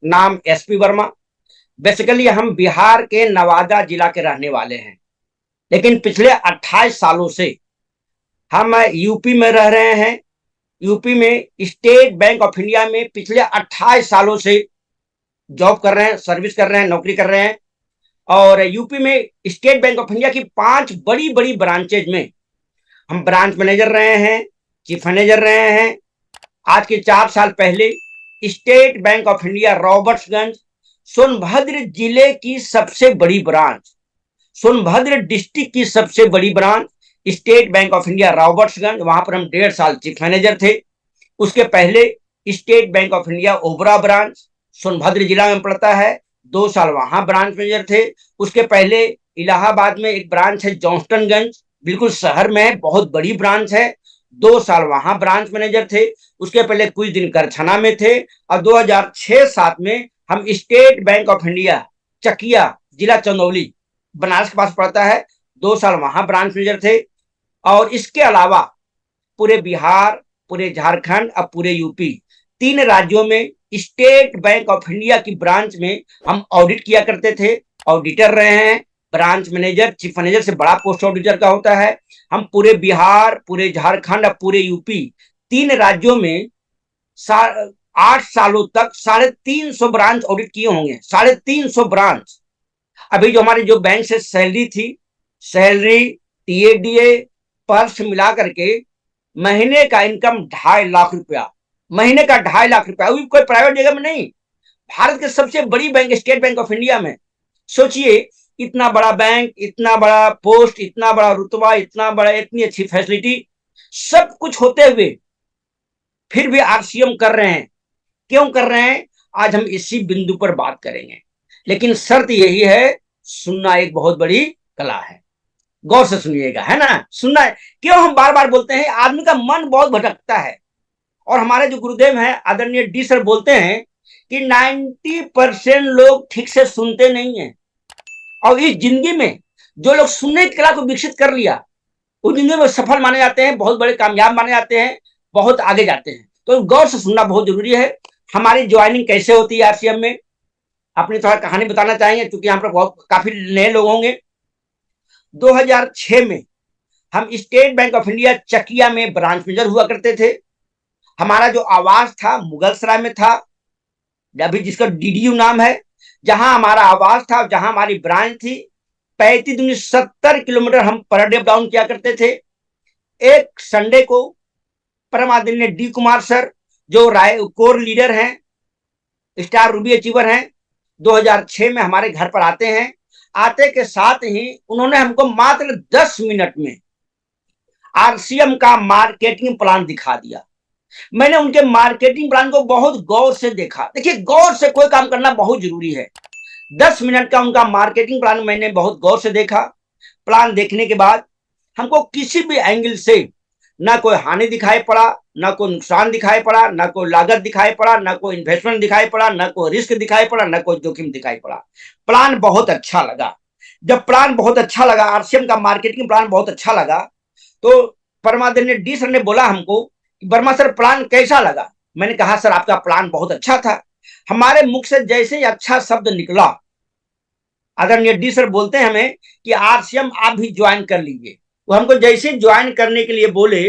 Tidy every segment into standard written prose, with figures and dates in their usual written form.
नाम SP Verma. Basically हम बिहार के नवादा जिला के रहने वाले हैं, लेकिन पिछले 28 सालों से हम यूपी में रह रहे हैं। यूपी में स्टेट बैंक ऑफ इंडिया में पिछले 28 सालों से जॉब कर रहे हैं, सर्विस कर रहे हैं, नौकरी कर रहे हैं। और यूपी में स्टेट बैंक ऑफ इंडिया की 5 बड़ी बड़ी ब्रांचेज में हम ब्रांच मैनेजर रहे हैं, चीफ मैनेजर रहे हैं। आज के 4 साल पहले state Bank of India Robertsganj, Sonbhadra जिले की सबसे बड़ी ब्रांच, सोनभद्र डिस्ट्रिक्ट की सबसे बड़ी branch state Bank of India Robertsganj, वहां पर हम 1.5 साल चीफ मैनेजर थे। उसके पहले state Bank of India Obra branch Sonbhadra जिला में पड़ता है, 2 साल वहां ब्रांच मैनेजर थे। उसके पहले इलाहाबाद में एक ब्रांच है जॉन्स्टनगंज, बिल्कुल शहर में है, बहुत बड़ी ब्रांच है, 2 साल वहां ब्रांच मैनेजर थे। उसके पहले कुछ दिन करछना में थे। और 2006-07 में हम State Bank of India Chakiya, जिला चंदौली, बनारस के पास पड़ता है, 2 साल वहां ब्रांच मैनेजर थे। और इसके अलावा पूरे बिहार, पूरे झारखंड और पूरे यूपी, 3 राज्यों में स्टेट बैंक ऑफ इंडिया की ब्रांच में हम ऑडिट किया करते थे। ऑडिटर रहे हैं। ब्रांच मैनेजर, चीफ मैनेजर से बड़ा पोस्ट ऑडिटर का होता है। हम पूरे बिहार, पूरे झारखंड और पूरे यूपी, 3 राज्यों में 8 सालों तक 350 ब्रांच ऑडिट किए होंगे, 350 ब्रांच। अभी जो हमारी जो बैंक से सैलरी थी, सैलरी, टीएडीए, पर्स मिला करके महीने का इनकम 2.5 लाख रुपया, महीने का 2.5 लाख रुपया, वो भी कोई प्राइवेट जगह में नहीं, भारत के सबसे बड़ी bank state Bank of India में। सोचिए, इतना बड़ा बैंक, इतना बड़ा पोस्ट, इतना बड़ा रुतबा, इतना बड़ा, इतनी अच्छी फैसिलिटी, सब कुछ होते हुए फिर भी आरसीएम कर रहे हैं। क्यों कर रहे हैं, आज हम इसी बिंदु पर बात करेंगे। लेकिन शर्त यही है, सुनना एक बहुत बड़ी कला है, गौर से सुनिएगा, है ना। सुनना है। क्यों हम बार बार बोलते हैं, आदमी का मन बहुत भटकता है। और हमारे जो गुरुदेव हैं आदरणीय डी सर बोलते हैं कि 90% लोग ठीक से सुनते नहीं हैं। और इस जिंदगी में जो लोग सुनने की कला को विकसित कर लिया, उस जिंदगी में सफल माने जाते हैं, बहुत बड़े कामयाब माने जाते हैं, बहुत आगे जाते हैं। तो गौर से सुनना बहुत जरूरी है। हमारी ज्वाइनिंग कैसे होती है आरसीएम में, अपनी थोड़ा कहानी बताना चाहेंगे, क्योंकि यहाँ पर बहुत काफी नए लोग होंगे। 2006 में हम State Bank of India Chakiya में ब्रांच मैनेजर हुआ करते थे। हमारा जो आवास था मुगलसराय में था, अभी जिसका डीडीयू नाम है, जहां हमारा आवास था, जहां हमारी ब्रांच थी। 35-70 किलोमीटर हम पर डे डाउन किया करते थे। एक संडे को परम आदरणीय डी कुमार सर, जो राय कोर लीडर हैं, स्टार रूबी अचीवर हैं, 2006 में हमारे घर पर आते हैं। आते के साथ ही उन्होंने हमको मात्र 10 मिनट में आरसीएम का मार्केटिंग प्लान दिखा दिया। मैंने उनके मार्केटिंग प्लान को बहुत गौर से देखा। देखिए, गौर से कोई काम करना बहुत जरूरी है। 10 मिनट का उनका मार्केटिंग प्लान मैंने बहुत गौर से देखा। प्लान देखने के बाद हमको किसी भी एंगल से ना कोई हानि दिखाई पड़ा, ना कोई नुकसान दिखाई पड़ा, ना कोई लागत दिखाई पड़ा, ना कोई इन्वेस्टमेंट दिखाई पड़ा, ना कोई रिस्क दिखाई पड़ा, ना कोई जोखिम दिखाई पड़ा। प्लान बहुत अच्छा लगा। जब प्लान बहुत अच्छा लगा, आरसीएम का मार्केटिंग प्लान बहुत अच्छा लगा, तो परमादरणीय डी सर ने बोला हमको, वर्मा सर प्लान कैसा लगा। मैंने कहा सर आपका प्लान बहुत अच्छा था। हमारे मुख से जैसे ही अच्छा शब्द निकला, आदरणीय डी सर बोलते हैं हमें कि आरसीएम आप भी ज्वाइन कर लीजिए। वो हमको जैसे ज्वाइन करने के लिए बोले,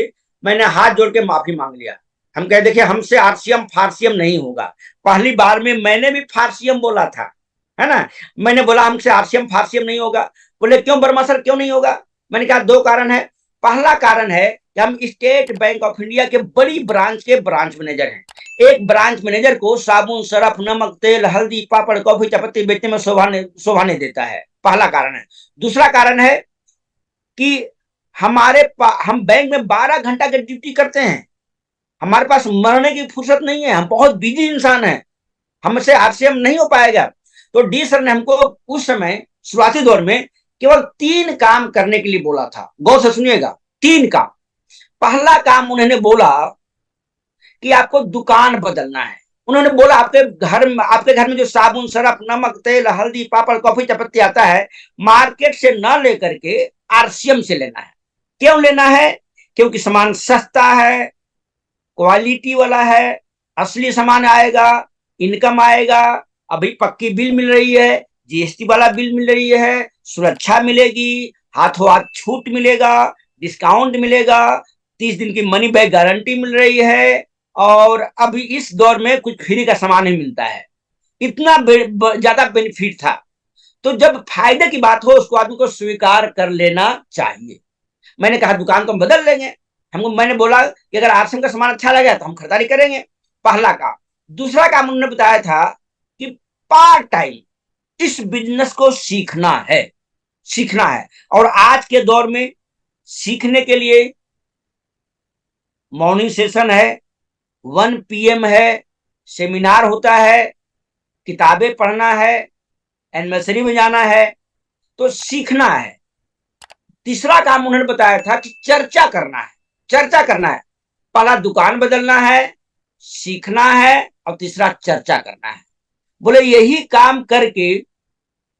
मैंने हाथ जोड़ के माफी मांग लिया। हम कहे देखिए, हमसे आरसीएम फारसीएम नहीं होगा। पहली बार में मैंने भी फारसीएम बोला था, है ना। मैंने बोला हमसे आरसीएम फारसीएम नहीं होगा। बोले क्यों वर्मा सर, क्यों नहीं होगा। मैंने कहा 2 कारण है। पहला कारण है कि हम स्टेट बैंक ऑफ इंडिया के बड़ी ब्रांच के ब्रांच मैनेजर हैं। एक ब्रांच मैनेजर को साबुन, सरफ, नमक, तेल, हल्दी, पापड़, कॉफी, चायपत्ती बेचने में शोभा नहीं देता है। पहला कारण है। दूसरा कारण है कि हम बैंक में 12 घंटा की ड्यूटी करते हैं। हमारे पास मरने की फुर्सत नहीं है, हम बहुत बिजी इंसान हैं, हमसे आरसीएम नहीं हो पाएगा। तो डी सर ने हमको उस समय शुरुआती दौर में केवल 3 काम करने के लिए बोला था। गौर से सुनिएगा, 3 काम। पहला काम उन्होंने बोला कि आपको दुकान बदलना है। उन्होंने बोला आपके घर में जो साबुन, सरफ, नमक, तेल, हल्दी, पापड़, कॉफी, चायपत्ती आता है, मार्केट से न लेकर के आरसीएम से लेना है। क्यों लेना है, क्योंकि सामान सस्ता है, क्वालिटी वाला है, असली सामान आएगा, इनकम आएगा, अभी पक्की बिल मिल रही है, जीएसटी वाला बिल मिल रही है, सुरक्षा मिलेगी, हाथों हाथ छूट मिलेगा, डिस्काउंट मिलेगा, 30 दिन की मनी बैक गारंटी मिल रही है, और अभी इस दौर में कुछ फ्री का सामान ही मिलता है। इतना ज्यादा बेनिफिट था। तो जब फायदे की बात हो उसको आदमी को स्वीकार कर लेना चाहिए। मैंने कहा दुकान तो हम बदल लेंगे। मैंने बोला कि अगर आरसीएम का सामान अच्छा लगा तो हम खरीदारी करेंगे, पहला काम। दूसरा काम उन्होंने बताया था कि पार्ट टाइम इस बिजनेस को सीखना है, सीखना है। और आज के दौर में सीखने के लिए मॉर्निंग सेशन है, 1 PM है, सेमिनार होता है, किताबें पढ़ना है, एनिवर्सरी में जाना है, तो सीखना है। तीसरा काम उन्होंने बताया था कि चर्चा करना है, चर्चा करना है। पहला दुकान बदलना है, सीखना है, और तीसरा चर्चा करना है। बोले यही काम करके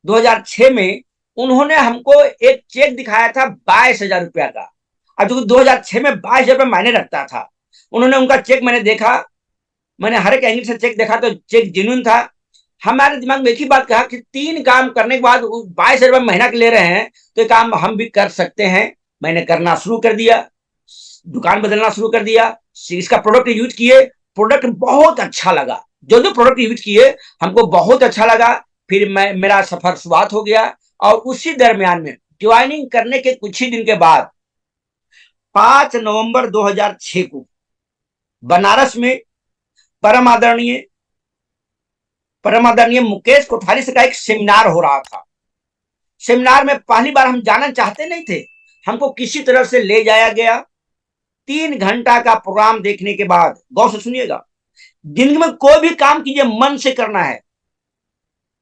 2006 में उन्होंने हमको एक चेक दिखाया था 22,000 रुपया का। और जो 2006 में 22,000 रुपया मायने रखता था, उन्होंने उनका चेक मैंने देखा, मैंने हर एक एंगल से चेक देखा तो चेक जेन्युइन था। हमारे दिमाग में एक ही बात कहा कि 3 काम करने के बाद 22,000 रुपया महीना के ले रहे हैं, तो ये काम हम भी कर सकते हैं। मैंने करना शुरू कर दिया, दुकान बदलना शुरू कर दिया, इसका प्रोडक्ट यूज किए, प्रोडक्ट बहुत अच्छा लगा। जो जो प्रोडक्ट यूज किए हमको बहुत अच्छा लगा। फिर मेरा सफर शुरुआत हो गया। और उसी दरमियान में ज्वाइनिंग करने के कुछ ही दिन के बाद 5 नवंबर 2006 को बनारस में परम आदरणीय मुकेश कोठारी से का एक सेमिनार हो रहा था। सेमिनार में पहली बार हम जाना चाहते नहीं थे, हमको किसी तरह से ले जाया गया। 3 घंटा का प्रोग्राम देखने के बाद, गौर से सुनिएगा, जिंदगी में कोई भी काम कीजिए मन से करना है,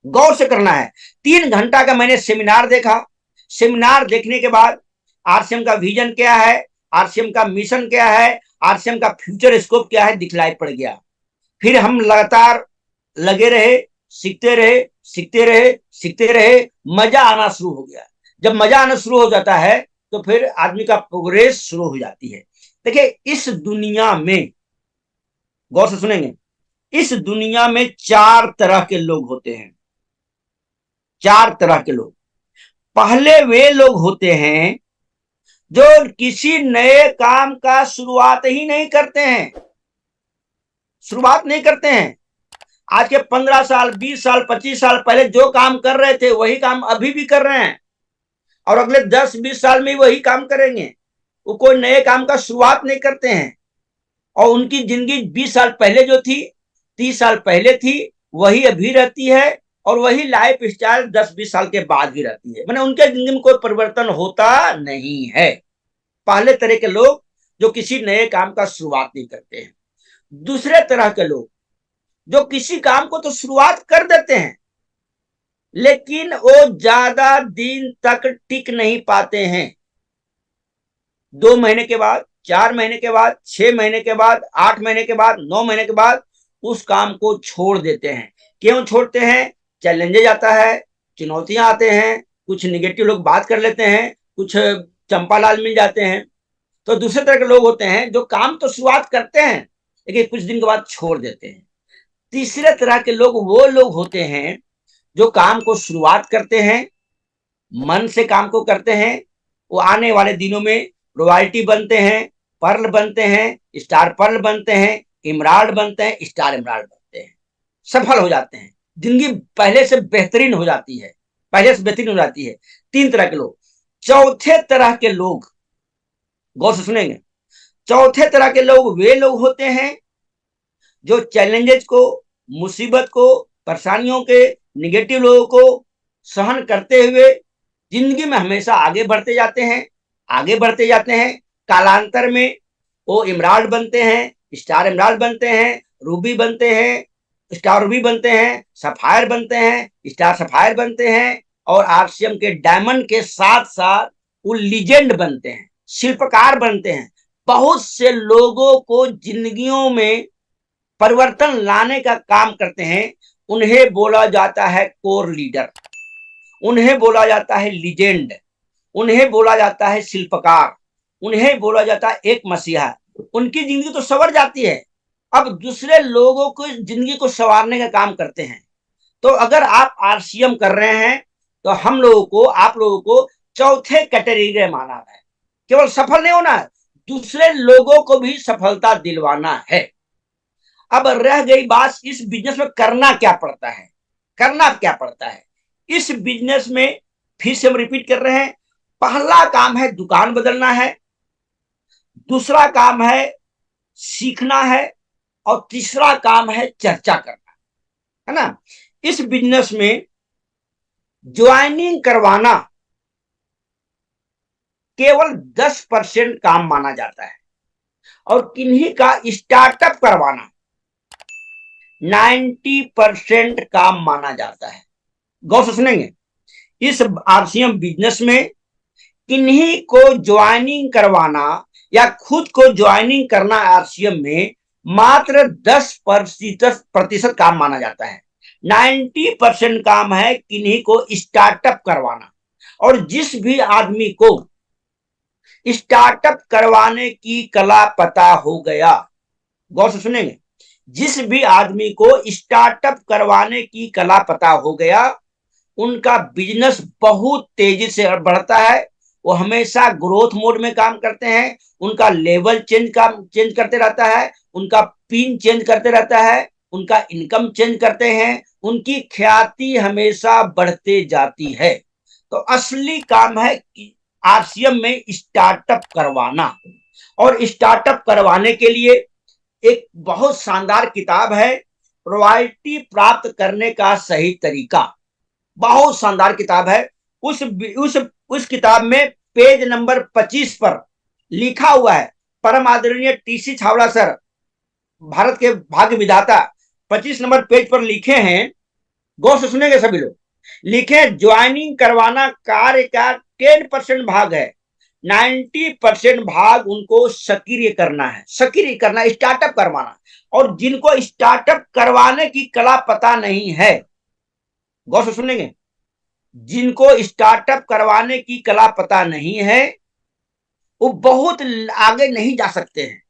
गौर से करना है। 3 घंटा का मैंने सेमिनार देखा। सेमिनार देखने के बाद आरसीएम का विजन क्या है, आरसीएम का मिशन क्या है, आरसीएम का फ्यूचर स्कोप क्या है, दिखलाई पड़ गया। फिर हम लगातार लगे रहे, सीखते रहे, सीखते रहे, सीखते रहे, मजा आना शुरू हो गया। जब मजा आना शुरू हो जाता है तो फिर आदमी का प्रोग्रेस शुरू हो जाती है। देखिए इस दुनिया में, गौर से सुनेंगे, इस दुनिया में 4 तरह के लोग होते हैं। 4 तरह के लोग। पहले वे लोग होते हैं जो किसी नए काम का शुरुआत ही नहीं करते हैं, शुरुआत नहीं करते हैं। आज के 15 साल, 20 साल, 25 साल पहले जो काम कर रहे थे वही काम अभी भी कर रहे हैं, और अगले 10-20 साल में वही काम करेंगे। वो कोई नए काम का शुरुआत नहीं करते हैं। और उनकी जिंदगी 20 साल पहले जो थी, 30 साल पहले थी, वही अभी रहती है, और वही लाइफ स्टाइल 10-20 साल के बाद भी रहती है। मैंने उनके जिंदगी में कोई परिवर्तन होता नहीं है। पहले तरह के लोग जो किसी नए काम का शुरुआत नहीं करते हैं। दूसरे तरह के लोग जो किसी काम को तो शुरुआत कर देते हैं, लेकिन वो ज्यादा दिन तक टिक नहीं पाते हैं। 2 महीने के बाद, 4 महीने के बाद, 6 महीने के बाद, 8 महीने के बाद, 9 महीने के बाद उस काम को छोड़ देते हैं। क्यों छोड़ते हैं? चैलेंजेस आता है, चुनौतियां आते हैं, कुछ निगेटिव लोग बात कर लेते हैं, कुछ चंपालाल मिल जाते हैं। तो दूसरे तरह के लोग होते हैं जो काम तो शुरुआत करते हैं लेकिन कुछ दिन के बाद छोड़ देते हैं। तीसरे तरह के लोग वो लोग होते हैं जो काम को शुरुआत करते हैं, मन से काम को करते हैं, वो आने वाले दिनों में रॉयल्टी बनते हैं, पर्ल बनते हैं, स्टार पर्ल बनते हैं, इमराल्ड बनते हैं, स्टार इमराल्ड बनते हैं, सफल हो जाते हैं। जिंदगी पहले से बेहतरीन हो जाती है, पहले से बेहतरीन हो जाती है। 3 तरह के लोग। चौथे तरह के लोग, गौर से सुनेंगे, चौथे तरह के लोग वे लोग होते हैं जो चैलेंजेस को, मुसीबत को, परेशानियों के, निगेटिव लोगों को सहन करते हुए जिंदगी में हमेशा आगे बढ़ते जाते हैं, आगे बढ़ते जाते हैं। कालांतर में वो इमराल्ड बनते हैं, स्टार इमराल्ड बनते हैं, रूबी बनते हैं, स्टार रूबी बनते हैं, सफायर बनते हैं, स्टार सफायर बनते हैं, और आरसीएम के डायमंड के साथ साथ वो लीजेंड बनते हैं, शिल्पकार बनते हैं। बहुत से लोगों को जिंदगियों में परिवर्तन लाने का काम करते हैं। उन्हें बोला जाता है कोर लीडर, उन्हें बोला जाता है लीजेंड, उन्हें बोला जाता है शिल्पकार, उन्हें बोला जाता है एक मसीहा। उनकी जिंदगी तो सवर जाती है अब दूसरे लोगों को जिंदगी को संवारने का काम करते हैं। तो अगर आप आरसीएम कर रहे हैं तो हम लोगों को, आप लोगों को चौथे कैटेगरी में माना है। केवल सफल नहीं होना है, दूसरे लोगों को भी सफलता दिलवाना है। अब रह गई बात, इस बिजनेस में करना क्या पड़ता है। करना क्या पड़ता है इस बिजनेस में, फिर से हम रिपीट कर रहे हैं। पहला काम है दुकान बदलना है, दूसरा काम है सीखना है, और तीसरा काम है चर्चा करना, है ना। इस बिजनेस में ज्वाइनिंग करवाना केवल 10% काम माना जाता है, और किन्हीं का स्टार्टअप करवाना 90% काम माना जाता है। गौर से सुनेंगे, इस आरसीएम बिजनेस में किन्हीं को ज्वाइनिंग करवाना या खुद को ज्वाइनिंग करना आरसीएम में मात्र 10% काम माना जाता है। 90% काम है किन्हीं को स्टार्टअप करवाना। और जिस भी आदमी को स्टार्टअप करवाने की कला पता हो गया, गौर से सुनेंगे, जिस भी आदमी को स्टार्टअप करवाने की कला पता हो गया, उनका बिजनेस बहुत तेजी से बढ़ता है। वो हमेशा ग्रोथ मोड में काम करते हैं, उनका लेवल चेंज करते रहता है, उनका पिन चेंज करते रहता है, उनका इनकम चेंज करते हैं, उनकी ख्याति हमेशा बढ़ते जाती है। तो असली काम है आरसीएम में स्टार्टअप करवाना। और स्टार्टअप करवाने के लिए एक बहुत शानदार किताब है, रॉयल्टी प्राप्त करने का सही तरीका। बहुत शानदार किताब है। उस किताब में पेज नंबर 25 पर लिखा हुआ है, परम आदरणीय टीसी छावड़ा सर, भारत के भाग्य विधाता, 25 नंबर पेज पर लिखे हैं, गौर से सुनेंगे सभी लोग। लिखे, ज्वाइनिंग करवाना कार्य का 10% भाग है, 90% भाग उनको सक्रिय करना है। सक्रिय करना, स्टार्टअप करवाना। और जिनको स्टार्टअप करवाने की कला पता नहीं है, गौर से सुनेंगे, जिनको स्टार्टअप करवाने की कला पता नहीं है, वो बहुत आगे नहीं जा सकते हैं।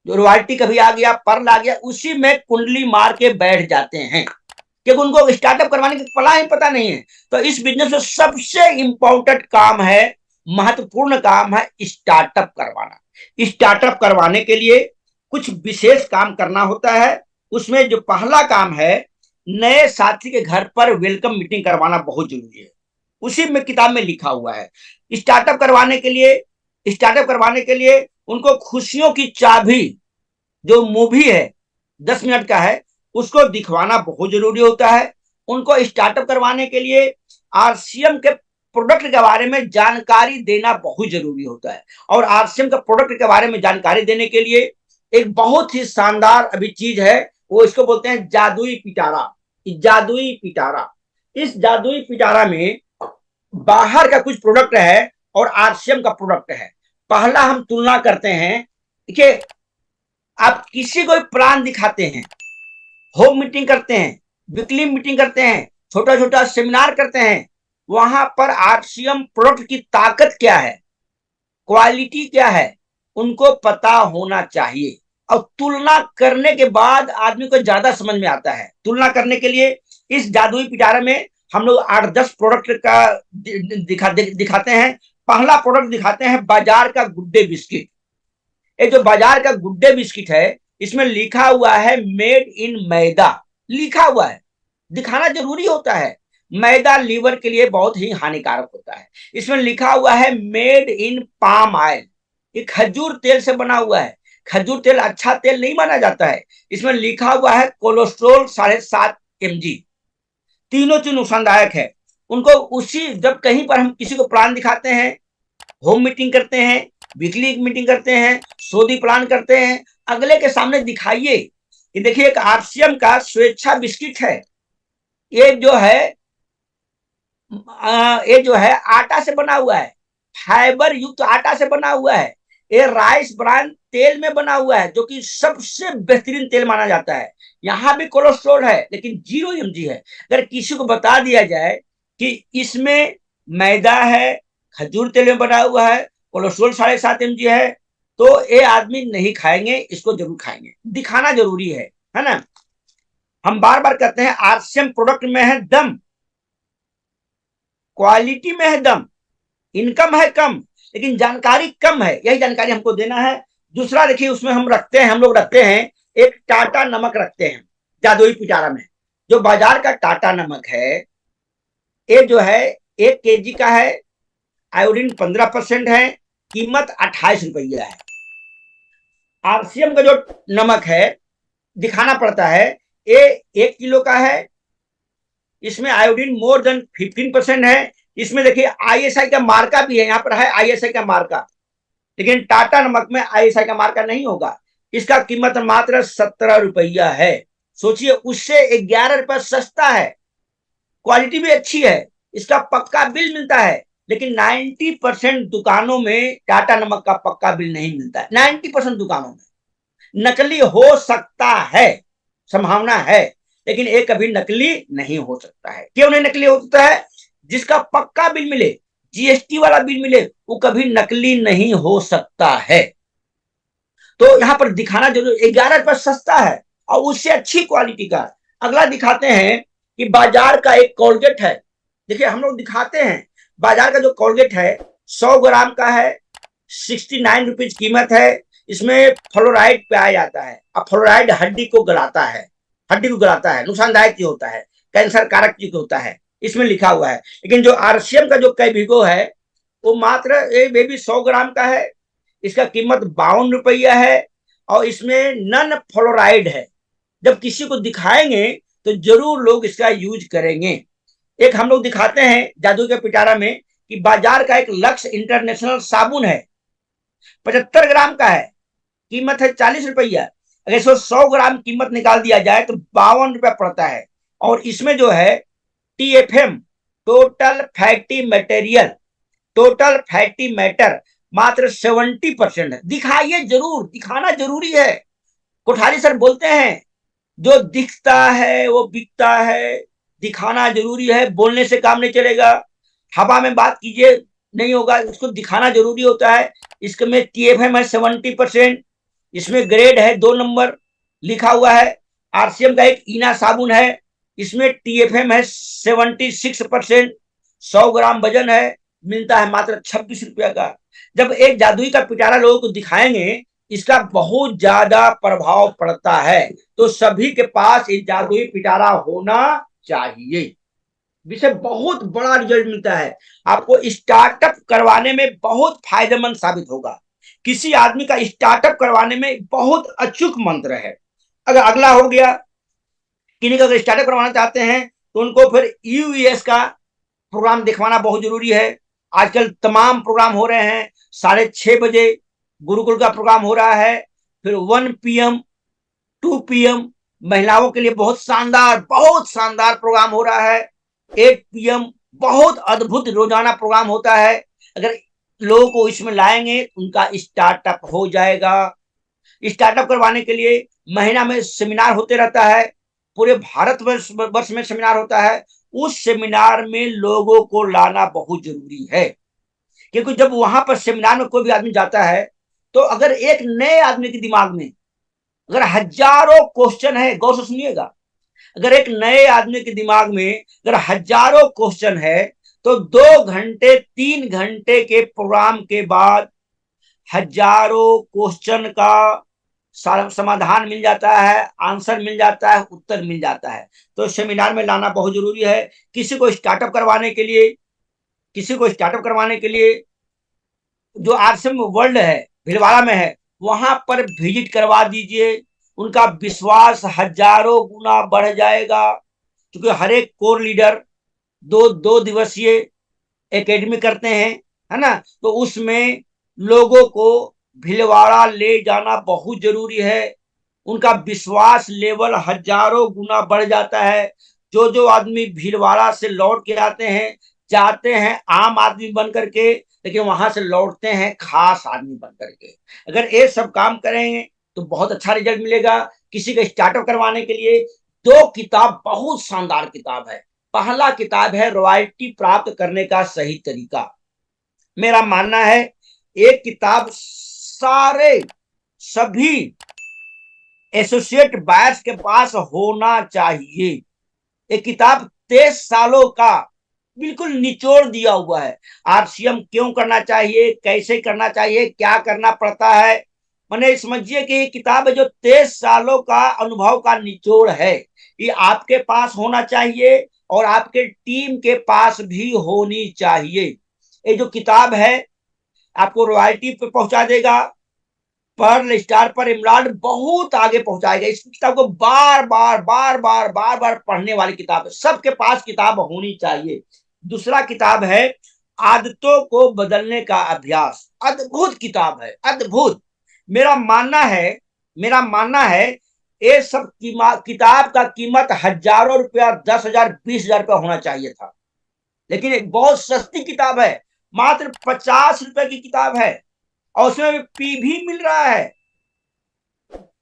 जो रॉयल्टी कभी आ गया, पर्ल आ गया, उसी में कुंडली मार के बैठ जाते हैं, क्योंकि उनको स्टार्टअप करवाने की कला ही पता नहीं है। तो इस बिजनेस में सबसे इंपॉर्टेंट काम है, महत्वपूर्ण काम है स्टार्टअप करवाना। स्टार्टअप करवाने के लिए कुछ विशेष काम करना होता है। उसमें जो पहला काम है, नए साथी के घर पर वेलकम मीटिंग करवाना बहुत जरूरी है। उसी में किताब में लिखा हुआ है। स्टार्टअप करवाने के लिए उनको खुशियों की चाबी, जो मूवी है 10 मिनट का है, उसको दिखवाना बहुत जरूरी होता है। उनको स्टार्टअप करवाने के लिए आरसीएम के प्रोडक्ट के बारे में जानकारी देना बहुत जरूरी होता है। और आरसीएम के प्रोडक्ट के बारे में जानकारी देने के लिए एक बहुत ही शानदार अभी चीज है, वो इसको बोलते हैं जादुई पिटारा। जादुई पिटारा, इस जादुई पिटारा में बाहर का कुछ प्रोडक्ट है और आरसीएम का प्रोडक्ट है। पहला हम तुलना करते हैं कि आप किसी को प्लान दिखाते हैं, होम मीटिंग करते हैं, वीकली मीटिंग करते हैं, छोटा छोटा सेमिनार करते हैं, वहां पर आरसीएम प्रोडक्ट की ताकत क्या है, क्वालिटी क्या है, उनको पता होना चाहिए। और तुलना करने के बाद आदमी को ज्यादा समझ में आता है। तुलना करने के लिए इस जादुई पिटारा में हम लोग 8-10 प्रोडक्ट का दिखाते हैं। पहला प्रोडक्ट दिखाते हैं बाजार का गुड्डे बिस्किट। ये जो बाजार का गुड्डे बिस्किट है, इसमें लिखा हुआ है मेड इन मैदा, लिखा हुआ है, दिखाना जरूरी होता है। मैदा लीवर के लिए बहुत ही हानिकारक होता है। इसमें लिखा हुआ है मेड इन पाम ऑयल, ये खजूर तेल से बना हुआ है। खजूर तेल अच्छा तेल नहीं माना जाता है। इसमें लिखा हुआ है कोलेस्ट्रोल 7.5 mg। तीनों चीज नुकसानदायक है। उनको उसी, जब कहीं पर हम किसी को प्लान दिखाते हैं, होम मीटिंग करते हैं, वीकली मीटिंग करते हैं, सोदी प्लान करते हैं, अगले के सामने दिखाइए कि देखिए एक आरसीएम का स्वेच्छा बिस्किट है। ये जो है आटा से बना हुआ है, फाइबर युक्त आटा से बना हुआ है। ये राइस ब्रांड तेल में बना हुआ है, जो कि सबसे बेहतरीन तेल माना जाता है। यहाँ भी कोलेस्ट्रॉल है लेकिन 0 mg है। अगर किसी को बता दिया जाए कि इसमें मैदा है, खजूर तेल में बना हुआ है, कोलेस्ट्रॉल 7.5 mg है, तो ये आदमी नहीं खाएंगे, इसको जरूर खाएंगे। दिखाना जरूरी है ना। हम बार बार कहते हैं आरसीएम प्रोडक्ट में है दम, क्वालिटी में है दम, इनकम है कम लेकिन जानकारी कम है, यही जानकारी हमको देना है। दूसरा देखिए, उसमें हम लोग रखते हैं एक टाटा नमक रखते हैं जादुई पिटारा में। जो बाजार का टाटा नमक है, ये जो है 1 kg का है, आयोडीन 15% है, कीमत 28 रुपया है। आरसीएम का जो नमक है दिखाना पड़ता है, ये 1 किलो का है, इसमें आयोडीन मोर देन 15% है। इसमें देखिए आईएसआई का मार्का भी है, यहाँ पर है आईएसआई का मार्का, लेकिन टाटा नमक में आईएसआई का मार्का नहीं होगा। इसका कीमत मात्र 17 रुपया है। सोचिए, उससे 11 रुपया सस्ता है, क्वालिटी भी अच्छी है, इसका पक्का बिल मिलता है। लेकिन 90% दुकानों में टाटा नमक का पक्का बिल नहीं मिलता है। 90% दुकानों में नकली हो सकता है, संभावना है, लेकिन ये कभी नकली नहीं हो सकता है। क्यों नहीं नकली हो सकता है? जिसका पक्का बिल मिले, जीएसटी वाला बिल मिले, वो कभी नकली नहीं हो सकता है। तो यहां पर दिखाना जरूर, 11 रुपये सस्ता है और उससे अच्छी क्वालिटी का। अगला दिखाते हैं कि बाजार का एक कोलगेट है। देखिए, हम लोग दिखाते हैं बाजार का जो कोलगेट है 100 ग्राम का है, 69 रुपीज कीमत है। इसमें फ्लोराइड पाया जाता है, अब फ्लोराइड हड्डी को गलाता है, नुकसानदायक चीज होता है, कैंसर कारक चीज होता है, इसमें लिखा हुआ है। लेकिन जो आरसीएम का जो कैविगो है वो मात्र ये भी 100 ग्राम का है, इसका कीमत 52 रुपया है और इसमें नन फ्लोराइड है। जब किसी को दिखाएंगे तो जरूर लोग इसका यूज करेंगे। एक हम लोग दिखाते हैं जादू के पिटारा में कि बाजार का एक लक्स इंटरनेशनल साबुन है, 75 ग्राम का है, कीमत है 40 रुपया। अगर इसको 100 ग्राम कीमत निकाल दिया जाए तो 52 रुपया पड़ता है। और इसमें जो है टीएफएम, टोटल फैटी मैटर मात्र 70% है। दिखाइए जरूर, दिखाना जरूरी है। कोठारी सर बोलते हैं जो दिखता है वो बिकता है, दिखाना जरूरी है, बोलने से काम नहीं चलेगा, हवा में बात कीजिए नहीं होगा, इसको दिखाना जरूरी होता है। इसमें टीएफएम है 70%, इसमें ग्रेड है 2 नंबर लिखा हुआ है। आरसीएम का एक ईना साबुन है, इसमें टीएफएम है 76%, 100 ग्राम वजन है, मिलता है मात्र 26 रुपया का। जब एक जादुई का पिटारा लोगों को दिखाएंगे, इसका बहुत ज्यादा प्रभाव पड़ता है। तो सभी के पास एक जादुई पिटारा होना चाहिए, जिससे बहुत बड़ा रिजल्ट मिलता है। आपको स्टार्टअप करवाने में बहुत फायदेमंद साबित होगा। किसी आदमी का स्टार्टअप करवाने में बहुत अचूक मंत्र है। अगर अगला हो गया, किन्हीं का अगर स्टार्टअप करवाना चाहते हैं तो उनको फिर यूएस का प्रोग्राम दिखवाना बहुत जरूरी है। आजकल तमाम प्रोग्राम हो रहे हैं, 6:30 बजे गुरुकुल का प्रोग्राम हो रहा है, फिर 1 PM 2 PM महिलाओं के लिए बहुत शानदार प्रोग्राम हो रहा है, 8 PM बहुत अद्भुत रोजाना प्रोग्राम होता है। अगर लोगों को इसमें लाएंगे उनका स्टार्टअप हो जाएगा। स्टार्टअप करवाने के लिए महीना में सेमिनार होते रहता है, पूरे भारत वर्ष में सेमिनार होता है। उस सेमिनार में लोगों को लाना बहुत जरूरी है, क्योंकि जब वहां पर सेमिनार में कोई भी आदमी जाता है तो अगर एक नए आदमी के दिमाग में अगर हजारों क्वेश्चन है, गौर से सुनिएगा, अगर एक नए आदमी के दिमाग में अगर हजारों क्वेश्चन है तो 2 घंटे 3 घंटे के प्रोग्राम के बाद हजारों क्वेश्चन का समाधान मिल जाता है, आंसर मिल जाता है, उत्तर मिल जाता है। तो सेमिनार में लाना बहुत जरूरी है। किसी को स्टार्टअप करवाने के लिए जो आरसीएम वर्ल्ड है भीलवाड़ा में है, वहां पर विजिट करवा दीजिए, उनका विश्वास हजारों गुना बढ़ जाएगा। क्योंकि हर एक कोर लीडर 2 दिवसीय एकेडमी करते हैं, है ना, तो उसमें लोगों को भीलवाड़ा ले जाना बहुत जरूरी है। उनका विश्वास लेवल हजारों गुना बढ़ जाता है। जो आदमी भीलवाड़ा से लौट के आते हैं, जाते हैं आम आदमी बन करके, लेकिन वहां से लौटते हैं खास आदमी बन करके। अगर ये सब काम करेंगे तो बहुत अच्छा रिजल्ट मिलेगा। किसी का स्टार्टअप करवाने के लिए 2 किताब बहुत शानदार किताब है। पहला किताब है रॉयल्टी प्राप्त करने का सही तरीका। मेरा मानना है एक किताब सारे सभी एसोसिएट बायर्स के पास होना चाहिए। ये किताब 23 सालों का बिल्कुल निचोड़ दिया हुआ है। आरसीएम क्यों करना चाहिए, कैसे करना चाहिए, क्या करना पड़ता है। मैंने समझिए कि ये किताब है जो 23 सालों का अनुभव का निचोड़ है। ये आपके पास होना चाहिए और आपके टीम के पास भी होनी चाहिए। ये जो किताब है आपको रॉयल्टी पे पहुंचा देगा, पर्ल स्टार पर इमरान बहुत आगे पहुंचाएगा। इस किताब को बार बार बार बार बार बार पढ़ने वाली किताब है, सबके पास किताब होनी चाहिए। दूसरा किताब है आदतों को बदलने का अभ्यास। अद्भुत किताब है, अद्भुत। मेरा मानना है ये सब किताब का कीमत हजारों रुपया, 10,000, 20,000 रुपया होना चाहिए था, लेकिन एक बहुत सस्ती किताब है, मात्र 50 रुपए की किताब है और उसमें पी भी मिल रहा है,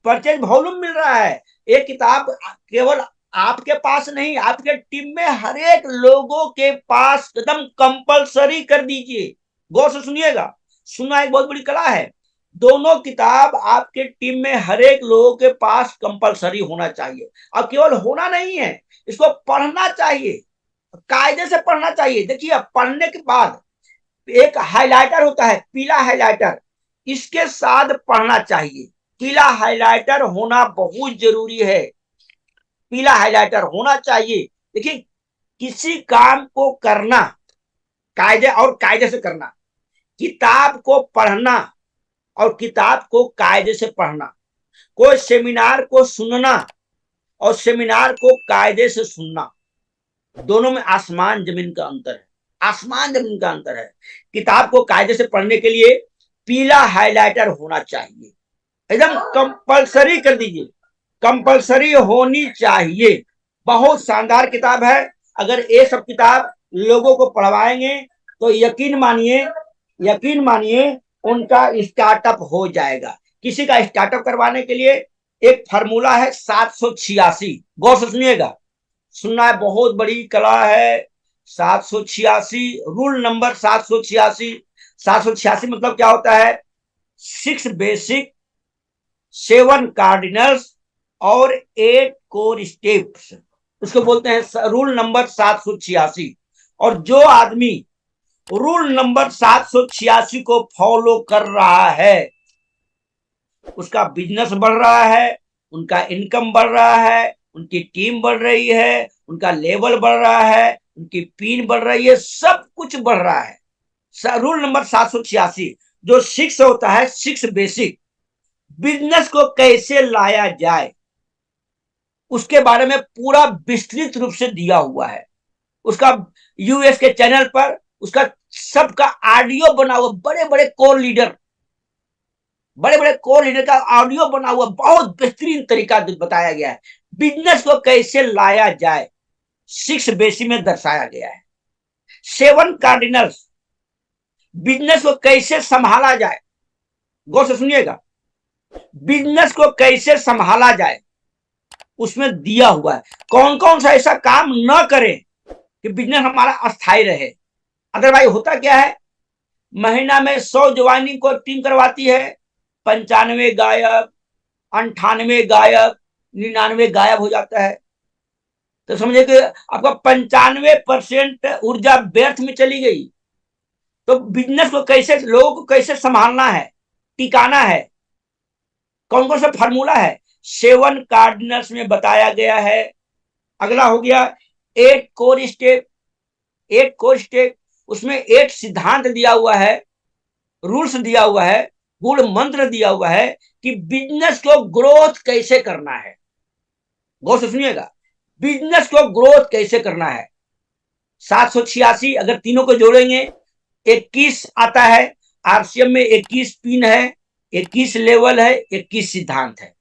परचेज वॉल्यूम मिल रहा है। ये किताब केवल आपके पास नहीं, आपके टीम में हर एक लोगों के पास एकदम कंपलसरी कर दीजिए। गौर से सुनिएगा, सुनना एक बहुत बड़ी कला है। दोनों किताब आपके टीम में हर एक लोगों के पास कंपलसरी होना चाहिए। अब केवल होना नहीं है, इसको पढ़ना चाहिए, कायदे से पढ़ना चाहिए। देखिए पढ़ने के बाद एक हाइलाइटर होता है, पीला हाइलाइटर, इसके साथ पढ़ना चाहिए। पीला हाइलाइटर होना बहुत जरूरी है, पीला हाइलाइटर होना चाहिए। देखिए किसी काम को करना कायदे और कायदे से करना, किताब को पढ़ना और किताब को कायदे से पढ़ना, कोई सेमिनार को सुनना और सेमिनार को कायदे से सुनना, दोनों में आसमान जमीन का अंतर है, आसमान जमीन का अंतर है। किताब को कायदे से पढ़ने के लिए पीला हाइलाइटर होना चाहिए, एकदम कंपलसरी कर दीजिए, कंपलसरी होनी चाहिए। बहुत शानदार किताब है। अगर ये सब किताब लोगों को पढ़वाएंगे तो यकीन मानिए उनका स्टार्टअप हो जाएगा। किसी का स्टार्टअप करवाने के लिए एक फार्मूला है 786। गौर से सुनिएगा, सुनना है, बहुत बड़ी कला है। 786 रूल नंबर 786। 786 मतलब क्या होता है? 6 बेसिक, 7 कार्डिनल्स और 8 कोर स्टेप्स, उसको बोलते हैं रूल नंबर 786। और जो आदमी रूल नंबर 786 को फॉलो कर रहा है उसका बिजनेस बढ़ रहा है, उनका इनकम बढ़ रहा है, उनकी टीम बढ़ रही है, उनका लेवल बढ़ रहा है, उनकी पीन बढ़ रही है, सब कुछ बढ़ रहा है। रूल नंबर 786 जो 6 होता है, 6 बेसिक, बिजनेस को कैसे लाया जाए उसके बारे में पूरा विस्तृत रूप से दिया हुआ है। उसका यूएस के चैनल पर उसका सबका ऑडियो बना हुआ, बड़े बड़े कोर लीडर का ऑडियो बना हुआ, बहुत बेहतरीन तरीका बताया गया है। बिजनेस को कैसे लाया जाए 6 बेसिक में दर्शाया गया है। 7 कार्डिनल्स, बिजनेस को कैसे संभाला जाए, गौर से सुनिएगा, बिजनेस को कैसे संभाला जाए उसमें दिया हुआ है। कौन कौन सा ऐसा काम न करें कि बिजनेस हमारा अस्थायी रहे। अदरवाइज होता क्या है, महीना में 100 ज्वाइनिंग को टीम करवाती है, 95 गायब, 98 गायब, 99 गायब हो जाता है। तो समझे कि आपका 95% ऊर्जा व्यर्थ में चली गई। तो बिजनेस को कैसे, लोगों को कैसे संभालना है, टिकाना है, कौन कौन सा फार्मूला है 7 कार्डिनल्स में बताया गया है। अगला हो गया 8 कोर स्टेप। 8 कोर स्टेप, उसमें 8 सिद्धांत दिया हुआ है, रूल्स दिया हुआ है, गुण मंत्र दिया हुआ है कि बिजनेस को ग्रोथ कैसे करना है। गौर से सुनिएगा, बिजनेस को ग्रोथ कैसे करना है। 786 अगर तीनों को जोड़ेंगे 21 आता है। आरसीएम में 21 पिन है, 21 लेवल है, 21 सिद्धांत है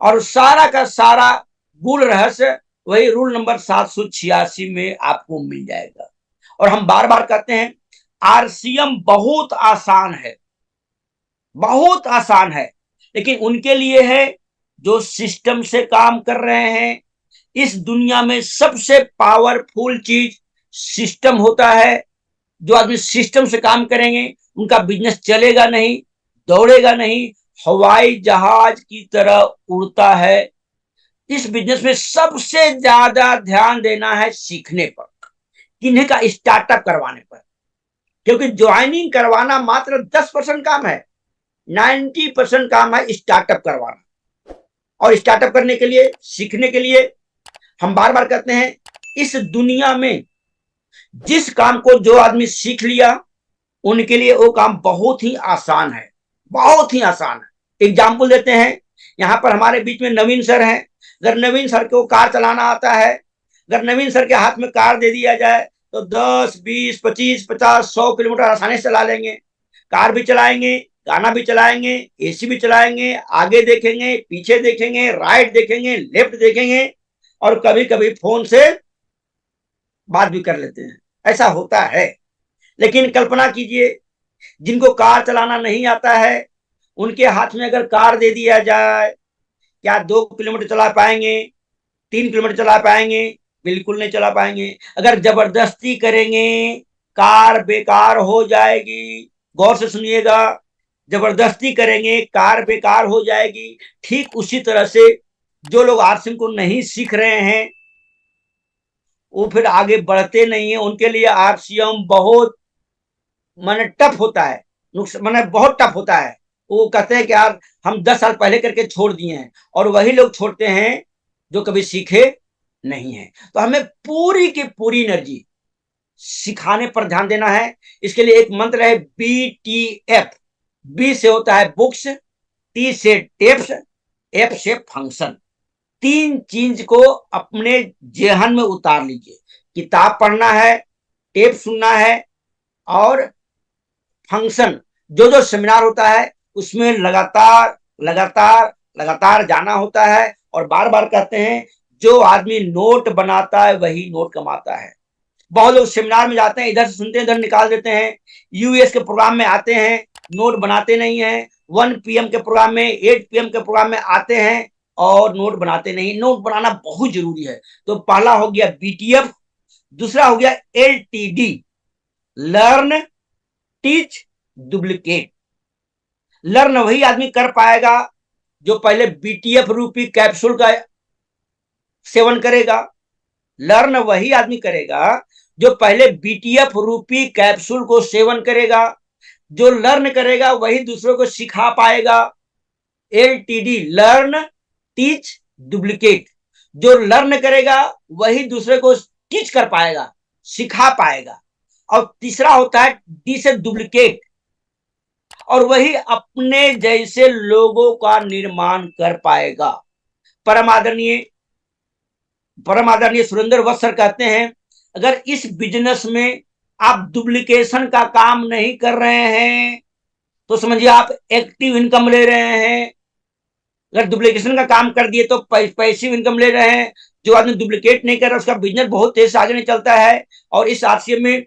और सारा का सारा गुण रहस्य वही रूल नंबर 786 में आपको मिल जाएगा। और हम बार बार कहते हैं आरसीएम बहुत आसान है, बहुत आसान है, लेकिन उनके लिए है जो सिस्टम से काम कर रहे हैं। इस दुनिया में सबसे पावरफुल चीज सिस्टम होता है। जो आदमी सिस्टम से काम करेंगे उनका बिजनेस चलेगा नहीं, दौड़ेगा नहीं, हवाई जहाज की तरह उड़ता है। इस बिजनेस में सबसे ज्यादा ध्यान देना है सीखने पर, किन्हीं का स्टार्टअप करवाने पर, क्योंकि ज्वाइनिंग करवाना मात्र 10% काम है, 90% काम है स्टार्टअप करवाना। और स्टार्टअप करने के लिए, सीखने के लिए हम बार बार कहते हैं, इस दुनिया में जिस काम को जो आदमी सीख लिया उनके लिए वो काम बहुत ही आसान है, बहुत ही आसान है। एग्जाम्पल देते हैं, यहां पर हमारे बीच में नवीन सर हैं। अगर नवीन सर को कार चलाना आता है, अगर नवीन सर के हाथ में कार दे दिया जाए तो 10, 20, 25, 50, 100 किलोमीटर आसानी से चला लेंगे। कार भी चलाएंगे, गाना भी चलाएंगे, एसी भी चलाएंगे, आगे देखेंगे, पीछे देखेंगे, राइट देखेंगे, लेफ्ट देखेंगे, और कभी कभी फोन से बात भी कर लेते हैं। ऐसा होता है। लेकिन कल्पना कीजिए, जिनको कार चलाना नहीं आता है उनके हाथ में अगर कार दे दिया जाए, क्या 2 किलोमीटर चला पाएंगे? 3 किलोमीटर चला पाएंगे? बिल्कुल नहीं चला पाएंगे। अगर जबरदस्ती करेंगे कार बेकार हो जाएगी। गौर से सुनिएगा, जबरदस्ती करेंगे कार बेकार हो जाएगी। ठीक उसी तरह से जो लोग आरसीएम को नहीं सीख रहे हैं वो फिर आगे बढ़ते नहीं है। उनके लिए आरसीएम बहुत माने टफ होता है, माने बहुत टफ होता है। वो कहते हैं कि यार हम 10 साल पहले करके छोड़ दिए हैं, और वही लोग छोड़ते हैं जो कभी सीखे नहीं है। तो हमें पूरी की पूरी एनर्जी सिखाने पर ध्यान देना है। इसके लिए एक मंत्र है BTF। बी से होता है बुक्स, टी से टेप्स, एफ से फंक्शन। 3 चीज को अपने जेहन में उतार लीजिए। किताब पढ़ना है, टेप सुनना है, और फंक्शन जो जो सेमिनार होता है उसमें लगातार लगातार लगातार जाना होता है। और बार बार कहते हैं, जो आदमी नोट बनाता है वही नोट कमाता है। बहुत लोग सेमिनार में जाते हैं, इधर से सुनते हैं, इधर निकाल देते हैं। यूएस के प्रोग्राम में आते हैं, नोट बनाते नहीं है। 1 PM के प्रोग्राम में, 8 PM के प्रोग्राम में आते हैं और नोट बनाते नहीं। नोट बनाना बहुत जरूरी है। तो पहला हो गया BTF, दूसरा हो गया LTD, learn teach duplicate. Learn वही आदमी कर पाएगा जो पहले BTF रूपी कैप्सूल का सेवन करेगा। लर्न वही आदमी करेगा जो पहले BTF रूपी कैप्सूल को सेवन करेगा। जो लर्न करेगा वही दूसरों को सिखा पाएगा। LTD, learn teach duplicate. जो लर्न करेगा वही दूसरे को टीच कर पाएगा, सिखा पाएगा। और तीसरा होता है डी से डुप्लीकेट, और वही अपने जैसे लोगों का निर्माण कर पाएगा। परम आदरणीय सुरेंद्र वत्स सर कहते हैं, अगर इस बिजनेस में आप डुप्लीकेशन का काम नहीं कर रहे हैं तो समझिए आप एक्टिव इनकम ले रहे हैं। अगर डुप्लीकेशन का काम कर दिए तो पैसिव इनकम ले रहे हैं। जो आदमी डुप्लीकेट नहीं कर रहा उसका बिजनेस बहुत तेज से आगे नहीं चलता है। और इस आरसीएम में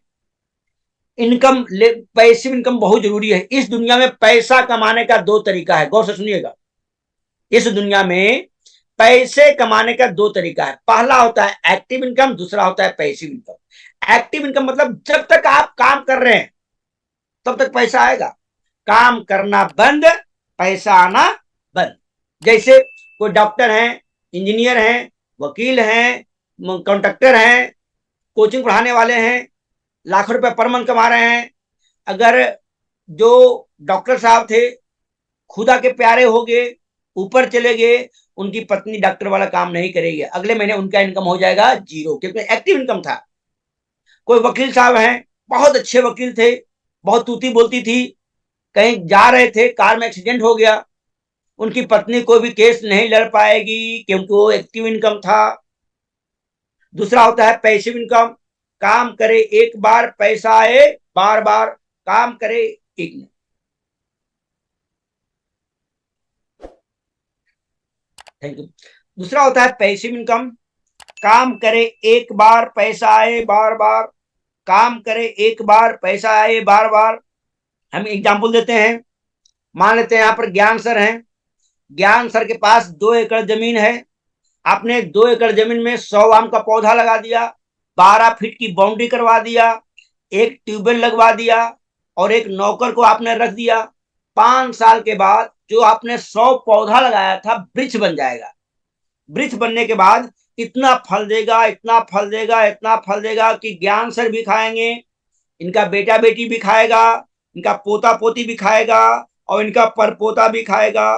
इनकम, पैसिव इनकम बहुत जरूरी है। इस दुनिया में पैसा कमाने का 2 तरीका है, गौर से सुनिएगा। इस दुनिया में पैसे कमाने का 2 तरीका है। पहला होता है एक्टिव इनकम, दूसरा होता है पैसिव इनकम। एक्टिव इनकम मतलब जब तक आप काम कर रहे हैं तब तक पैसा आएगा। काम करना बंद, पैसा आना बंद। जैसे कोई डॉक्टर हैं, इंजीनियर हैं, वकील हैं, कॉन्ट्रैक्टर हैं, कोचिंग पढ़ाने वाले हैं, लाखों रुपए पर मंथ कमा रहे हैं। अगर जो डॉक्टर साहब थे खुदा के प्यारे हो गए, ऊपर चले गए, उनकी पत्नी डॉक्टर वाला काम नहीं करेगी, अगले महीने उनका इनकम हो जाएगा 0, क्योंकि एक्टिव इनकम था। कोई वकील साहब हैं, बहुत अच्छे वकील थे, बहुत तूती बोलती थी, कहीं जा रहे थे, कार में एक्सीडेंट हो गया, उनकी पत्नी कोई भी केस नहीं लड़ पाएगी क्योंकि वो एक्टिव इनकम था। दूसरा होता है पैसिव इनकम। काम करे एक बार, पैसा आए बार बार। काम करे एक मिनट, थैंक यू। दूसरा होता है पैसिव इनकम। काम करे एक बार, पैसा आए बार बार। काम करे एक बार, पैसा आए बार बार। हम एग्जाम्पल देते हैं, मान लेते हैं यहाँ पर ज्ञान सर हैं। ज्ञान सर के पास 2 एकड़ जमीन है। आपने 2 एकड़ जमीन में 100 आम का पौधा लगा दिया, 12 फीट की बाउंड्री करवा दिया, एक ट्यूबवेल लगवा दिया, और एक नौकर को आपने रख दिया। 5 साल के बाद जो आपने 100 पौधा लगाया था वृक्ष बन जाएगा। वृक्ष बनने के बाद इतना फल देगा, इतना फल देगा, इतना फल देगा कि ज्ञान सर भी खाएंगे, इनका बेटा बेटी भी खाएगा, इनका पोता पोती भी खाएगा और इनका परपोता भी खाएगा।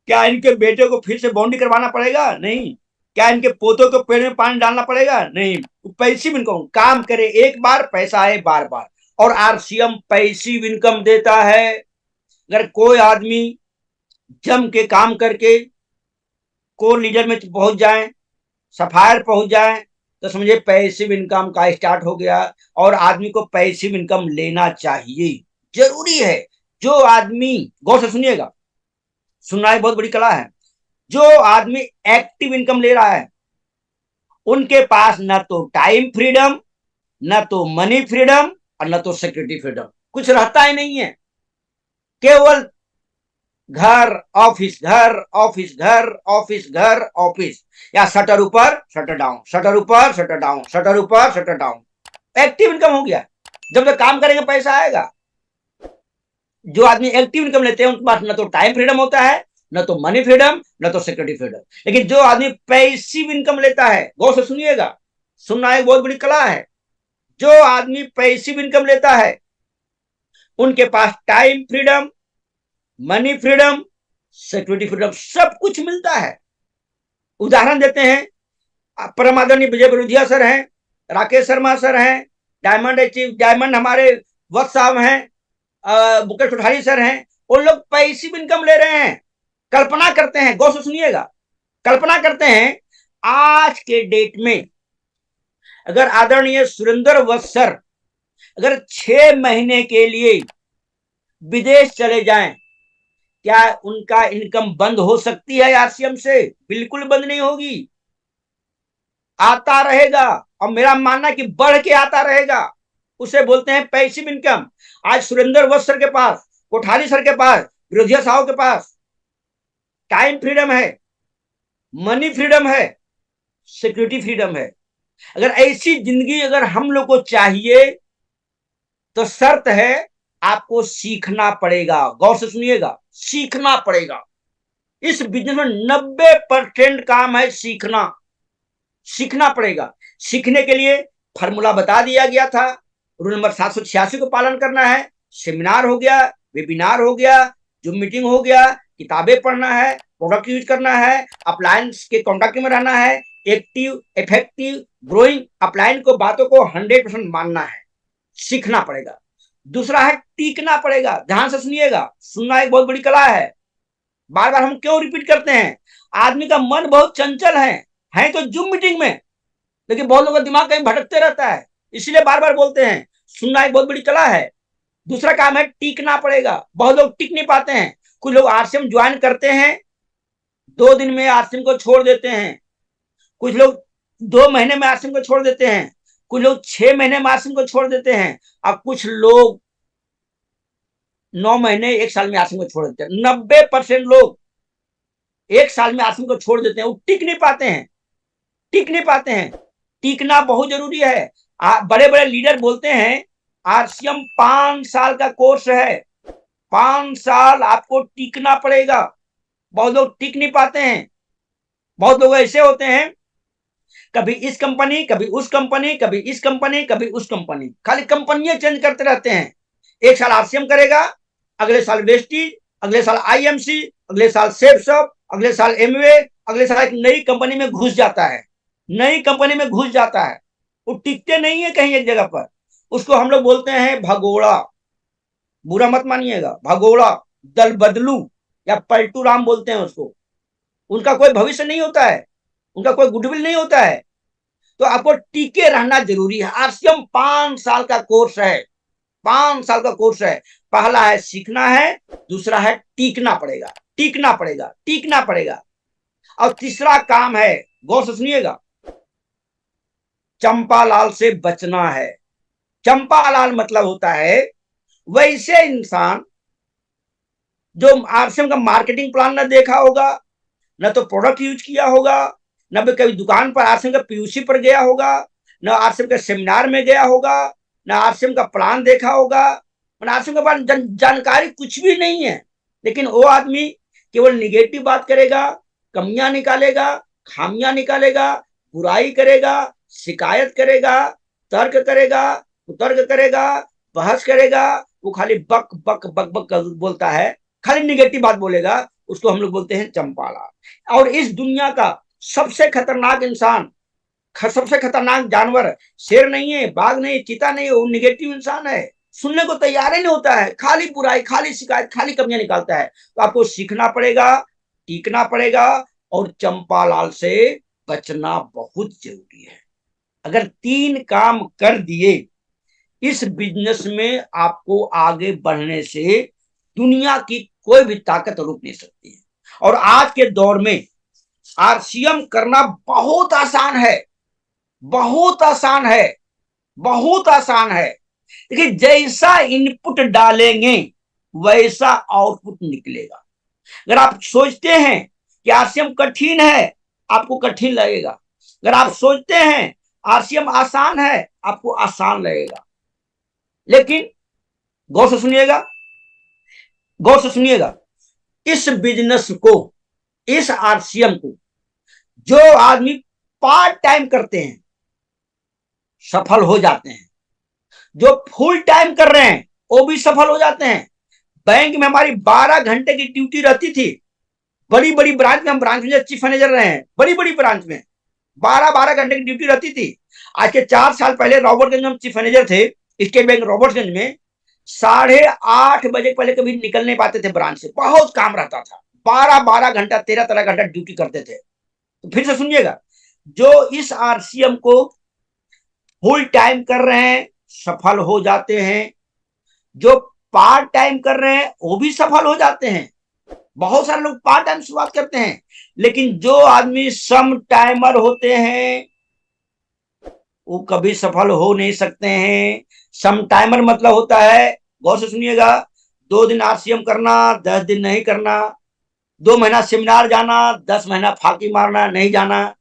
क्या इनके बेटे को फिर से बाउंड्री करवाना पड़ेगा? नहीं। क्या इनके पोतों को पेड़ में पानी डालना पड़ेगा? नहीं। पैसिव इनकम, काम करे एक बार, पैसा आए बार बार। और आरसीएम पैसिव इनकम देता है। अगर कोई आदमी जम के काम करके कोर लीडर में पहुंच जाए, सफायर पहुंच जाए, तो समझे पैसिव इनकम का स्टार्ट हो गया। और आदमी को पैसिव इनकम लेना चाहिए, जरूरी है। जो आदमी, गौर से सुनिएगा, सुनना एक बहुत बड़ी कला है। जो आदमी एक्टिव इनकम ले रहा है उनके पास न तो टाइम फ्रीडम, न तो मनी फ्रीडम और न तो सिक्योरिटी फ्रीडम, कुछ रहता ही नहीं है। केवल घर ऑफिस, घर ऑफिस, घर ऑफिस, घर ऑफिस, या शटर ऊपर शटर डाउन, शटर ऊपर शटर डाउन, शटर ऊपर शटर डाउन। एक्टिव इनकम हो गया। जब तक काम करेंगे पैसा आएगा। जो आदमी एक्टिव इनकम लेते हैं उनके पास न तो टाइम फ्रीडम होता है, न तो मनी फ्रीडम, न तो सिक्योरिटी फ्रीडम। लेकिन जो आदमी पैसिव इनकम लेता है, गौर से सुनिएगा, सुनना एक बहुत बड़ी कला है। जो आदमी पैसिव इनकम लेता है उनके पास time freedom, money freedom, security freedom, सब कुछ मिलता है। उदाहरण देते हैं, परम आदरणीय विजय बरोधिया सर हैं, राकेश शर्मा सर हैं, डायमंड हमारे वत्स साहब हैं, मुकेश कोठारी सर हैं। उन लोग पैसिव इनकम ले रहे हैं। कल्पना करते हैं, गौर से सुनिएगा, कल्पना करते हैं आज के डेट में अगर आदरणीय सुरेंद्र वत्स सर अगर 6 महीने के लिए विदेश चले जाएं, क्या उनका इनकम बंद हो सकती है आरसीएम से? बिल्कुल बंद नहीं होगी, आता रहेगा। और मेरा मानना कि बढ़ के आता रहेगा। उसे बोलते हैं पैसिव इनकम। आज सुरेंद्र वत्स सर के पास, कोठारी सर के पास, विरोधिया साहब के पास टाइम फ्रीडम है, मनी फ्रीडम है, सिक्योरिटी फ्रीडम है। अगर ऐसी जिंदगी अगर हम लोग को चाहिए तो शर्त है आपको सीखना पड़ेगा। गौर से सुनिएगा, सीखना पड़ेगा। इस बिजनेस में 90% काम है सीखना, सीखना पड़ेगा। सीखने के लिए फॉर्मूला बता दिया गया था, रूल नंबर 786 को पालन करना है। सेमिनार हो गया, वेबिनार हो गया, जूम मीटिंग हो गया, किताबें पढ़ना है, प्रोडक्ट यूज करना है, अप्लायंस के कॉन्टैक्ट में रहना है, एक्टिव इफेक्टिव ग्रोइंग अपलाइन को, बातों को 100% मानना है, सीखना पड़ेगा। दूसरा है टीकना पड़ेगा। ध्यान से सुनिएगा, सुनना एक बहुत बड़ी कला है। बार बार हम क्यों रिपीट करते हैं? आदमी का मन बहुत चंचल है तो जूम मीटिंग में, लेकिन बहुत लोगों का दिमाग कहीं भटकते रहता है, इसलिए बार बार बोलते हैं। सुनना एक बहुत बड़ी कला है। दूसरा काम है टीकना पड़ेगा। बहुत लोग टिक नहीं पाते हैं। कुछ लोग आरसीएम ज्वाइन करते हैं, 2 दिन में आरसीएम को छोड़ देते हैं। कुछ लोग 2 महीने में आरसीएम को छोड़ देते हैं। कुछ लोग 6 महीने में आरसीएम को छोड़ देते हैं। अब कुछ लोग 9 महीने 1 साल में आरसीएम को छोड़ देते हैं। 90% लोग 1 साल में आरसीएम को छोड़ देते हैं। वो टिक नहीं पाते हैं, टिक नहीं पाते हैं। टिकना बहुत जरूरी है। बड़े बड़े लीडर बोलते हैं आरसीएम 5 साल का कोर्स है, 5 साल आपको टिकना पड़ेगा। बहुत लोग टिक नहीं पाते हैं। बहुत लोग ऐसे होते हैं, कभी इस कंपनी, कभी उस कंपनी, कभी इस कंपनी, कभी उस कंपनी, खाली कंपनियां चेंज करते रहते हैं। 1 साल आरसीएम करेगा, अगले साल वेस्टीज, अगले साल आईएमसी, अगले साल सेफसॉफ्ट, अगले साल एमवे, अगले साल एक नई कंपनी में घुस जाता है, नई कंपनी में घुस जाता है। वो टिकते नहीं है कहीं एक जगह पर। उसको हम लोग बोलते हैं भगोड़ा। बुरा मत मानिएगा, भगोड़ा, दल बदलू या पलटू राम बोलते हैं उसको। उनका कोई भविष्य नहीं होता है, उनका कोई गुडविल नहीं होता है। तो आपको टीके रहना जरूरी है। आरसीएम 5 साल का कोर्स है, 5 साल का कोर्स है। पहला है सीखना है, दूसरा है टीकना पड़ेगा, टीकना पड़ेगा, टीकना पड़ेगा। और तीसरा काम है, गौर से सुनिएगा, चंपालाल से बचना है। चंपालाल मतलब होता है वैसे इंसान जो आरसीएम का मार्केटिंग प्लान न देखा होगा, न तो प्रोडक्ट यूज किया होगा, न भी कभी दुकान पर आरसीएम का पीयूसी पर गया होगा, न आरसीएम के सेमिनार में गया होगा, न आरसीएम का प्लान देखा होगा, आरसीएम के पास जानकारी कुछ भी नहीं है, लेकिन वो आदमी केवल निगेटिव बात करेगा, कमियां निकालेगा, खामियां निकालेगा, बुराई करेगा, शिकायत करेगा, तर्क करेगा, कुतर्क करेगा, बहस करेगा। वो खाली बक बक बक बक बोलता है, खाली निगेटिव बात बोलेगा। उसको हम लोग बोलते हैं चंपाला। और इस दुनिया का सबसे खतरनाक इंसान, सबसे खतरनाक जानवर शेर नहीं है, बाघ नहीं, चीता नहीं, वो निगेटिव इंसान है। सुनने को तैयार ही नहीं होता है, खाली बुराई, खाली शिकायत, खाली कमियां निकालता है। तो आपको सीखना पड़ेगा, टीकना पड़ेगा, और चंपालाल से बचना बहुत जरूरी है। अगर 3 काम कर दिए इस बिजनेस में, आपको आगे बढ़ने से दुनिया की कोई भी ताकत रोक नहीं सकती है। और आज के दौर में आरसीएम करना बहुत आसान है, बहुत आसान है, बहुत आसान है। देखिए, जैसा इनपुट डालेंगे वैसा आउटपुट निकलेगा। अगर आप सोचते हैं कि आरसीएम कठिन है, आपको कठिन लगेगा। अगर आप सोचते हैं आरसीएम आसान है, आपको आसान लगेगा। लेकिन गौर से सुनिएगा, गौर से सुनिएगा, इस बिजनेस को, इस आरसीएम को जो आदमी पार्ट टाइम करते हैं सफल हो जाते हैं, जो फुल टाइम कर रहे हैं वो भी सफल हो जाते हैं। बैंक में हमारी 12 घंटे की ड्यूटी रहती थी। बड़ी बड़ी ब्रांच में, हम ब्रांच में चीफ मैनेजर रहे हैं, बड़ी बड़ी ब्रांच में 12-12 घंटे की ड्यूटी रहती थी। आज के 4 साल पहले रॉबर्टगंज में हम चीफ मैनेजर थे, स्टेट बैंक रॉबर्टगंज में। 8:30 बजे पहले कभी निकल नहीं पाते थे ब्रांच से, बहुत काम रहता था। 12-12 घंटा, 13-13 घंटा ड्यूटी करते थे। तो फिर से सुनिएगा, जो इस आरसीएम को फुल टाइम कर रहे हैं सफल हो जाते हैं, जो पार्ट टाइम कर रहे हैं वो भी सफल हो जाते हैं। बहुत सारे लोग पार्ट टाइम शुरुआत करते हैं, लेकिन जो आदमी सम टाइमर होते हैं वो कभी सफल हो नहीं सकते हैं। सम टाइमर मतलब होता है, गौर से सुनिएगा, 2 दिन आरसीएम करना, 10 दिन नहीं करना, 2 महीना सेमिनार जाना, 10 महीना फाकी मारना, नहीं जाना,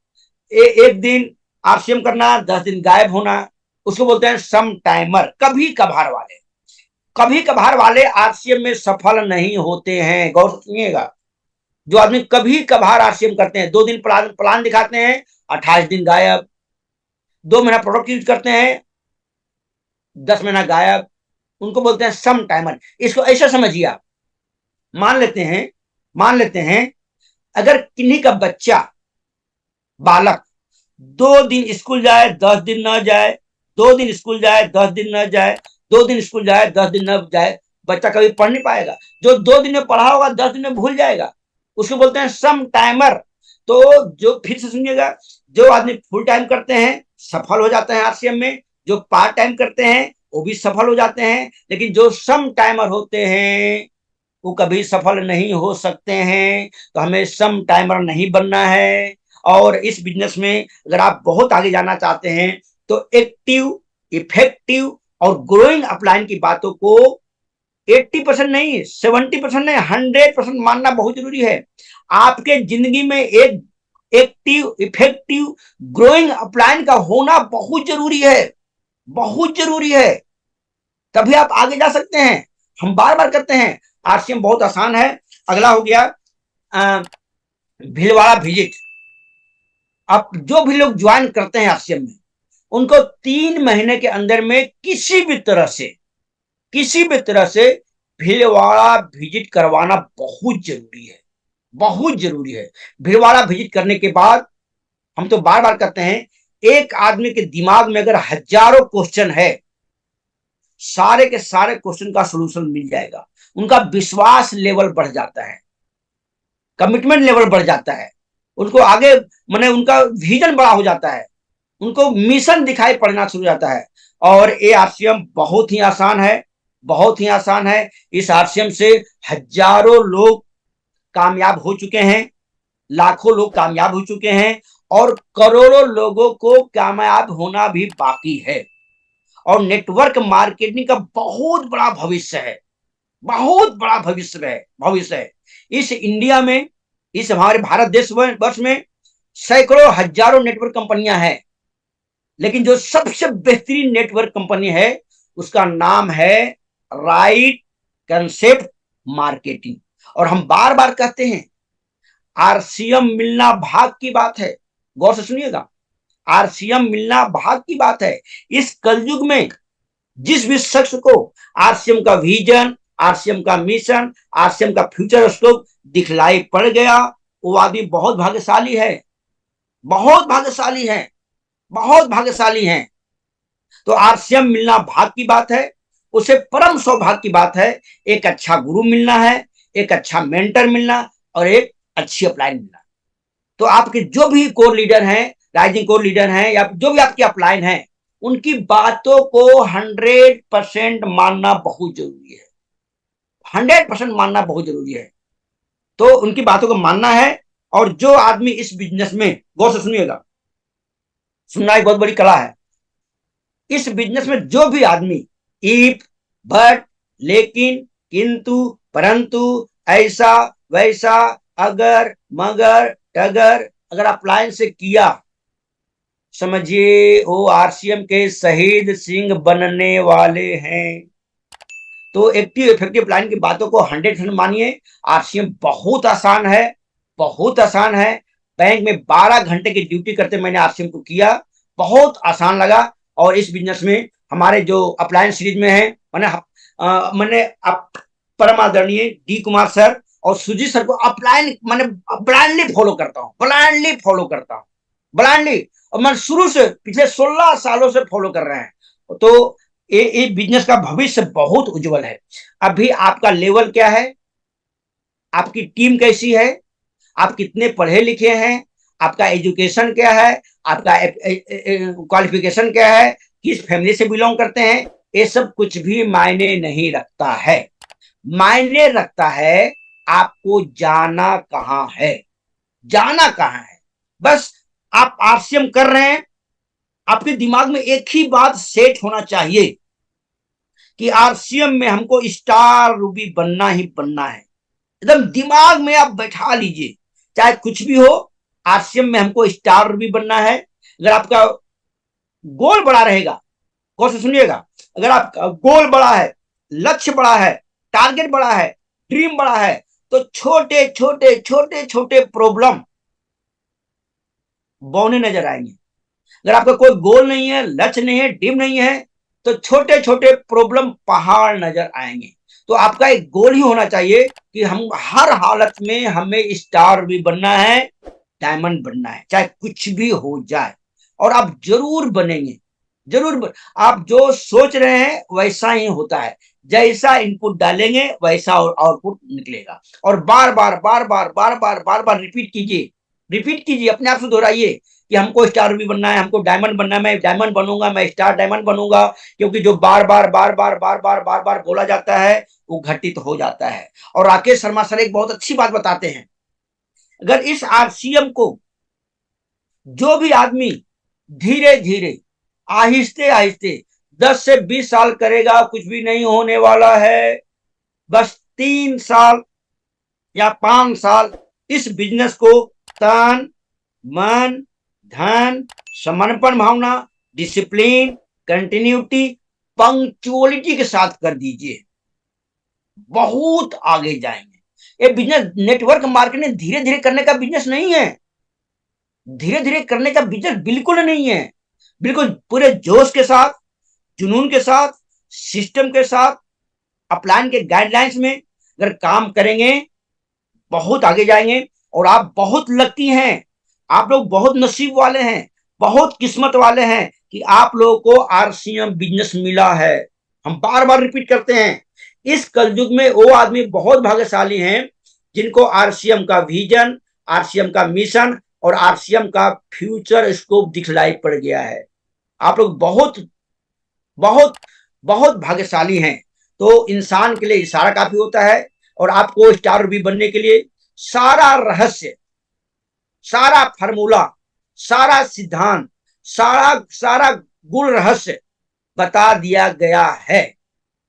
एक दिन आरसीएम करना, 10 दिन गायब होना, उसको बोलते हैं सम टाइमर। कभी कभार वाले, कभी कभार वाले आरसीएम में सफल नहीं होते हैं। गौर से सुनिएगा, जो आदमी कभी कभार आरसीएम करते हैं, 2 दिन प्लान दिखाते हैं, 28 दिन गायब, 2 महीना प्रोडक्ट यूज करते हैं, 10 महीना गायब, उनको बोलते हैं सम टाइमर। इसको ऐसा समझिए आप, मान लेते हैं अगर किन्हीं का बच्चा, बालक 2 दिन स्कूल जाए, 10 दिन न जाए, 2 दिन स्कूल जाए, 10 दिन न जाए, 2 दिन स्कूल जाए, 10 दिन न जाए, बच्चा कभी पढ़ नहीं पाएगा। जो 2 दिन में पढ़ा होगा 10 दिन में भूल जाएगा, उसको बोलते हैं सम टाइमर। तो जो, फिर से सुनिएगा, जो आदमी फुल टाइम करते हैं सफल हो जाते हैं आरसीएम में, जो पार्ट टाइम करते हैं वो भी सफल हो जाते हैं, लेकिन जो सम टाइमर होते हैं वो कभी सफल नहीं हो सकते हैं। तो हमें सम टाइमर नहीं बनना है। और इस बिजनेस में अगर आप बहुत आगे जाना चाहते हैं तो एक्टिव, इफेक्टिव और ग्रोइंग अपलाइन की बातों को 80% नहीं, 70% नहीं, 100% मानना बहुत जरूरी है। आपके जिंदगी में एक एक्टिव, इफेक्टिव, ग्रोइंग अपलाइन का होना बहुत जरूरी है, बहुत जरूरी है। तभी आप आगे जा सकते हैं। हम बार बार करते हैं, आरसीएम बहुत आसान है। अगला हो गया भीलवाड़ा विजिट। आप जो भी लोग ज्वाइन करते हैं आरसीएम में, उनको 3 महीने के अंदर में किसी भी तरह से भीलवाड़ा विजिट करवाना बहुत जरूरी है, बहुत जरूरी है। भीलवाड़ा विजिट करने के बाद, हम तो बार बार कहते हैं, एक आदमी के दिमाग में अगर हजारों क्वेश्चन है, सारे के सारे क्वेश्चन का सलूशन मिल जाएगा। उनका विश्वास लेवल बढ़ जाता है, कमिटमेंट लेवल बढ़ जाता है, उनको आगे, माने उनका विजन बड़ा हो जाता है, उनको मिशन दिखाई पड़ना शुरू हो जाता है। और ये आरसीएम बहुत ही आसान है, बहुत ही आसान है। इस आरसीएम से हजारों लोग कामयाब हो चुके हैं, लाखों लोग कामयाब हो चुके हैं, और करोड़ों लोगों को कामयाब होना भी बाकी है। और नेटवर्क मार्केटिंग का बहुत बड़ा भविष्य है, बहुत बड़ा भविष्य है। इस इंडिया में, इस हमारे भारत देश वर्ष में सैकड़ों हजारों नेटवर्क कंपनियां हैं, लेकिन जो सबसे बेहतरीन नेटवर्क कंपनी है उसका नाम है राइट कंसेप्ट मार्केटिंग। और हम बार बार कहते हैं आरसीएम मिलना भाग की बात है, गौर से सुनिएगा, आरसीएम मिलना भाग की बात है। इस कलयुग में जिस भी शख्स को आरसीएम का विजन, आरसीएम का मिशन, आरसीएम का फ्यूचर स्कोप दिखलाई पड़ गया, वो आदमी बहुत भाग्यशाली है, बहुत भाग्यशाली है, बहुत भाग्यशाली है। तो आरसीएम मिलना भाग की बात है, उसे परम सौभाग्य की बात है। एक अच्छा गुरु मिलना है, एक अच्छा मेंटर मिलना और एक अच्छी अपलाइन मिलना। तो आपके जो भी कोर लीडर हैं, राइजिंग कोर लीडर हैं, या जो भी आपकी अपलाइन है, उनकी बातों को 100% मानना बहुत जरूरी है, 100% मानना बहुत जरूरी है। तो उनकी बातों को मानना है। और जो आदमी इस बिजनेस में, गौर से सुनिएगा, सुनना एक बहुत बड़ी कला है, इस बिजनेस में जो भी आदमी इफ, बट, लेकिन, किंतु, परंतु, ऐसा, वैसा, अगर, मगर, टगर अगर अप्लायंस से किया, समझिए वो आरसीएम के शहीद सिंह बनने वाले हैं। तो एक्टिव इफेक्टिव प्लान की बातों को 100% मानिए। आरसीएम बहुत आसान है, बहुत आसान है। बैंक में 12 घंटे की ड्यूटी करते मैंने आरसीएम को किया, बहुत आसान लगा। और इस बिजनेस में हमारे जो अप्लायंस सीरीज में है, मैंने परम आदरणीय डी कुमार सर और सुजीत सर को अप्लाइन मैंने ब्लाइंडली फॉलो करता हूँ, ब्लाइंडली फॉलो करता हूँ, ब्लाइंडली। और मैं शुरू से पिछले 16 सालों से फॉलो कर रहे हैं। तो ये बिजनेस का भविष्य बहुत उज्जवल है। अभी आपका लेवल क्या है, आपकी टीम कैसी है, आप कितने पढ़े लिखे हैं, आपका एजुकेशन क्या है, आपका क्वालिफिकेशन क्या है, किस फैमिली से बिलोंग करते हैं, ये सब कुछ भी मायने नहीं रखता है। मायने रखता है आपको जाना कहां है, जाना कहां है। बस आप आरसीएम कर रहे हैं, आपके दिमाग में एक ही बात सेट होना चाहिए कि आरसीएम में हमको स्टार रूबी बनना ही बनना है। एकदम दिमाग में आप बैठा लीजिए, चाहे कुछ भी हो, आरसीएम में हमको स्टार रूबी बनना है। अगर आपका गोल बड़ा रहेगा, गौर से सुनिएगा, अगर आपका गोल बड़ा है, लक्ष्य बड़ा है, टारगेट बड़ा है, ड्रीम बड़ा है, तो छोटे छोटे छोटे छोटे प्रॉब्लम बौने नजर आएंगे। अगर आपका कोई गोल नहीं है, लक्ष्य नहीं है, ड्रीम नहीं है, तो छोटे छोटे प्रॉब्लम पहाड़ नजर आएंगे। तो आपका एक गोल ही होना चाहिए कि हम हर हालत में हमें स्टार भी बनना है, डायमंड बनना है, चाहे कुछ भी हो जाए। और आप जरूर बनेंगे, जरूर। आप जो सोच रहे हैं वैसा ही होता है, जैसा इनपुट डालेंगे वैसा आउटपुट निकलेगा। और बार बार बार बार बार बार बार बार रिपीट कीजिए, रिपीट कीजिए, अपने आप से दोहराइए कि हमको स्टार भी बनना है, हमको डायमंड बनना है, मैं डायमंड बनूंगा, मैं स्टार डायमंड बनूंगा। क्योंकि जो बार बार बार बार बार बार बार बार बोला जाता है वो घटित हो जाता है। और राकेश शर्मा सर एक बहुत अच्छी बात बताते हैं, अगर इस आरसीएम को जो भी आदमी धीरे धीरे, आहिस्ते आहिस्ते 10 से 20 साल करेगा, कुछ भी नहीं होने वाला है। बस 3 साल या 5 साल इस बिजनेस को तन, मन, धन, समर्पण भावना, डिसिप्लिन, कंटिन्यूटी, पंक्चुअलिटी के साथ कर दीजिए, बहुत आगे जाएंगे। ये बिजनेस नेटवर्क मार्केटिंग धीरे धीरे करने का बिजनेस नहीं है, धीरे धीरे करने का बिजनेस बिल्कुल नहीं है। बिल्कुल पूरे जोश के साथ, जुनून के साथ, सिस्टम के साथ, अपलाइन के गाइडलाइंस में अगर काम करेंगे, बहुत आगे जाएंगे। और आप बहुत लकी हैं, आप लोग बहुत नसीब वाले हैं, बहुत किस्मत वाले हैं कि आप लोगों को आरसीएम बिजनेस मिला है। हम बार बार रिपीट करते हैं, इस कलयुग में वो आदमी बहुत भाग्यशाली हैं जिनको आरसीएम का विजन, आरसीएम का मिशन और आरसीएम का फ्यूचर स्कोप दिखलाई पड़ गया है। आप लोग बहुत बहुत बहुत भाग्यशाली हैं। तो इंसान के लिए इशारा काफी होता है। और आपको स्टार भी बनने के लिए सारा रहस्य, सारा फार्मूला, सारा सिद्धांत, सारा सारा गुण रहस्य बता दिया गया है,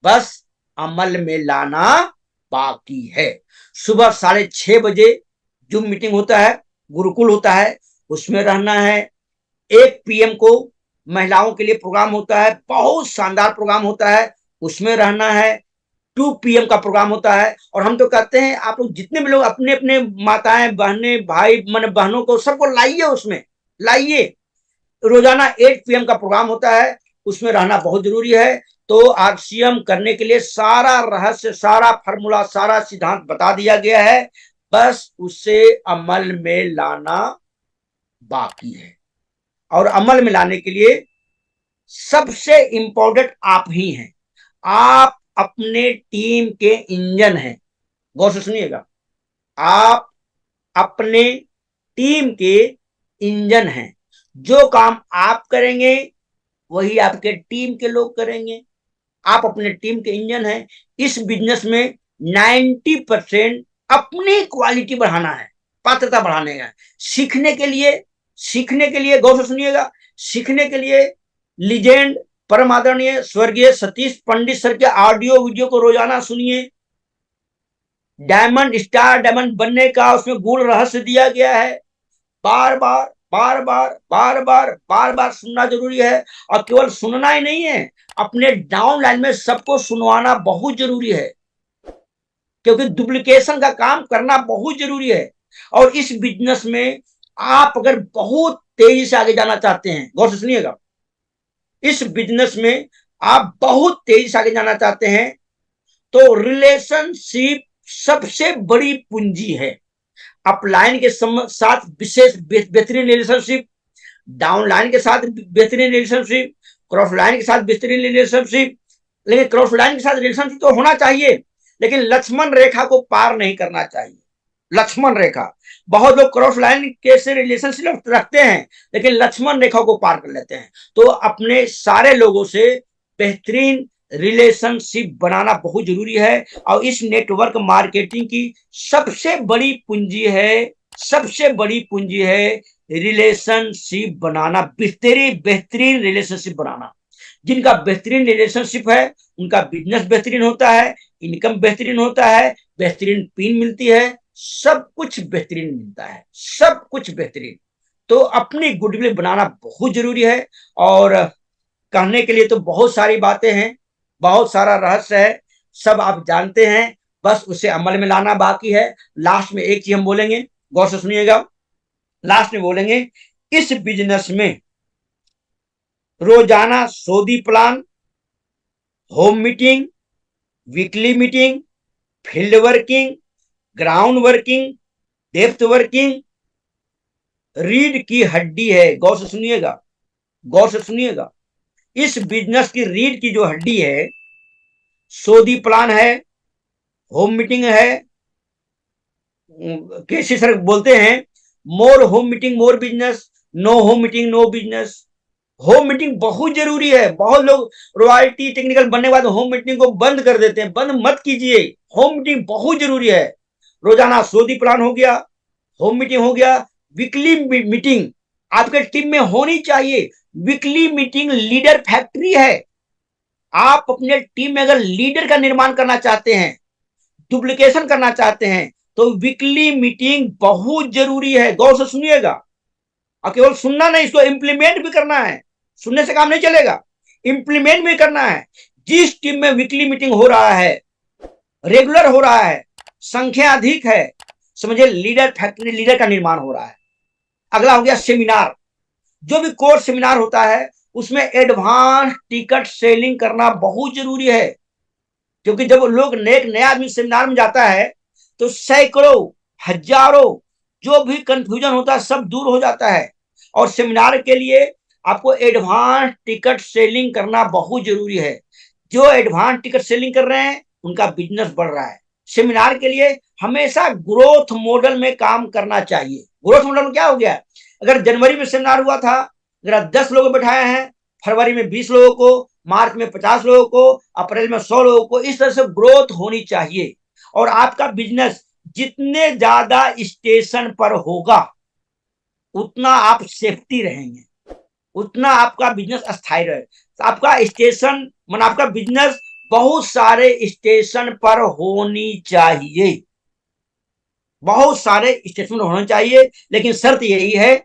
बस अमल में लाना बाकी है। सुबह 6:30 बजे जूम मीटिंग होता है, गुरुकुल होता है, उसमें रहना है। 1 PM को महिलाओं के लिए प्रोग्राम होता है, बहुत शानदार प्रोग्राम होता है, उसमें रहना है। 2 PM का प्रोग्राम होता है। और हम तो कहते हैं आप लोग जितने भी लोग अपने अपने माताएं बहनें भाई मन बहनों को सबको लाइए, उसमें लाइए। रोजाना 8 PM का प्रोग्राम होता है, उसमें रहना बहुत जरूरी है। तो आरसीएम करने के लिए सारा रहस्य, सारा फॉर्मूला, सारा सिद्धांत बता दिया गया है, बस उसे अमल में लाना बाकी है। और अमल में लाने के लिए सबसे इंपॉर्टेंट आप ही हैं। आप अपने टीम के इंजन हैं। गौर से सुनिएगा, आप अपने टीम के इंजन हैं। जो काम आप करेंगे वही आपके टीम के लोग करेंगे। आप अपने टीम के इंजन हैं। इस बिजनेस में 90% अपनी क्वालिटी बढ़ाना है, पात्रता बढ़ाने का। सीखने के लिए गौर से सुनिएगा, सीखने के लिए लीजेंड परम आदरणीय स्वर्गीय सतीश पंडित सर के ऑडियो वीडियो को रोजाना सुनिए। डायमंड स्टार डायमंड बनने का उसमें गूढ़ रहस्य दिया गया है। बार बार बार बार बार बार बार बार सुनना जरूरी है। और केवल सुनना ही नहीं है, अपने डाउन लाइन में सबको सुनवाना बहुत जरूरी है, क्योंकि डुप्लीकेशन का काम करना बहुत जरूरी है। और इस बिजनेस में आप अगर बहुत तेजी से आगे जाना चाहते हैं, गौर से सुनिएगा, इस बिजनेस में आप बहुत तेजी से आगे जाना चाहते हैं तो रिलेशनशिप सबसे बड़ी पूंजी है। अपलाइन के साथ विशेष बेहतरीन रिलेशनशिप, डाउनलाइन के साथ बेहतरीन रिलेशनशिप, क्रॉस लाइन के साथ बेहतरीन रिलेशनशिप। लेकिन क्रॉस लाइन के साथ रिलेशनशिप तो होना चाहिए, लेकिन लक्ष्मण रेखा को पार नहीं करना चाहिए। लक्ष्मण रेखा, बहुत लोग क्रॉस लाइन के से रिलेशनशिप रखते हैं लेकिन लक्ष्मण रेखा को पार कर लेते हैं। तो अपने सारे लोगों से बेहतरीन रिलेशनशिप बनाना बहुत जरूरी है। और इस नेटवर्क मार्केटिंग की सबसे बड़ी पूंजी है, सबसे बड़ी पूंजी है रिलेशनशिप बनाना, बेहतरीन रिलेशनशिप बनाना। जिनका बेहतरीन रिलेशनशिप है उनका बिजनेस बेहतरीन होता है, इनकम बेहतरीन होता है, बेहतरीन पिन मिलती है, सब कुछ बेहतरीन मिलता है, सब कुछ बेहतरीन। तो अपनी गुडविल बनाना बहुत जरूरी है। और कहने के लिए तो बहुत सारी बातें हैं, बहुत सारा रहस्य है, सब आप जानते हैं, बस उसे अमल में लाना बाकी है। लास्ट में एक चीज हम बोलेंगे, गौर से सुनिएगा, लास्ट में बोलेंगे, इस बिजनेस में रोजाना Saudi plan, home meeting, weekly meeting, field working, ground working, depth working रीढ़ की हड्डी है। गौर से सुनिएगा, गौर से सुनिएगा, इस बिजनेस की रीढ़ की जो हड्डी है, सौदी प्लान है, होम मीटिंग है। कैसे सर बोलते हैं, more home meeting more business, no home meeting no business. Home meeting बहुत जरूरी है। बहुत लोग रॉयल्टी टेक्निकल बनने के बाद होम मीटिंग को बंद कर देते हैं, बंद मत कीजिए, होम मीटिंग बहुत जरूरी है। रोजाना सौदी प्लान हो गया, होम मीटिंग हो गया, वीकली मीटिंग आपके टीम में होनी चाहिए। वीकली मीटिंग लीडर फैक्ट्री है। आप अपने टीम में अगर लीडर का निर्माण करना चाहते हैं, डुप्लीकेशन करना चाहते हैं, तो वीकली मीटिंग बहुत जरूरी है। गौर से सुनिएगा, और केवल सुनना नहीं, इसको इंप्लीमेंट भी करना है। सुनने से काम नहीं चलेगा, इंप्लीमेंट भी करना है। जिस टीम में वीकली मीटिंग हो रहा है, रेगुलर हो रहा है, संख्या अधिक है, समझिए लीडर फैक्ट्री, लीडर का निर्माण हो रहा है। अगला हो गया सेमिनार। जो भी कोर्स सेमिनार होता है उसमें एडवांस टिकट सेलिंग करना बहुत जरूरी है, क्योंकि जब लोग नया आदमी सेमिनार में जाता है तो सैकड़ों हजारों जो भी कंफ्यूजन होता है सब दूर हो जाता है। और सेमिनार के लिए आपको एडवांस टिकट सेलिंग करना बहुत जरूरी है। जो एडवांस टिकट सेलिंग कर रहे हैं उनका बिजनेस बढ़ रहा है। सेमिनार के लिए हमेशा ग्रोथ मॉडल में काम करना चाहिए। ग्रोथ मॉडल में क्या हो गया, अगर जनवरी में सेमिनार हुआ था, अगर 10 लोग बैठाए हैं, फरवरी में 20 लोगों को, मार्च में 50 लोगों को, अप्रैल में 100 लोगों को, इस तरह से ग्रोथ होनी चाहिए। और आपका बिजनेस जितने ज्यादा स्टेशन पर होगा उतना आप सेफ्टी रहेंगे, उतना आपका बिजनेस अस्थायी रहे। तो आपका स्टेशन मन आपका बिजनेस बहुत सारे स्टेशन पर होनी चाहिए, बहुत सारे स्टेशन होने चाहिए। लेकिन शर्त यही है,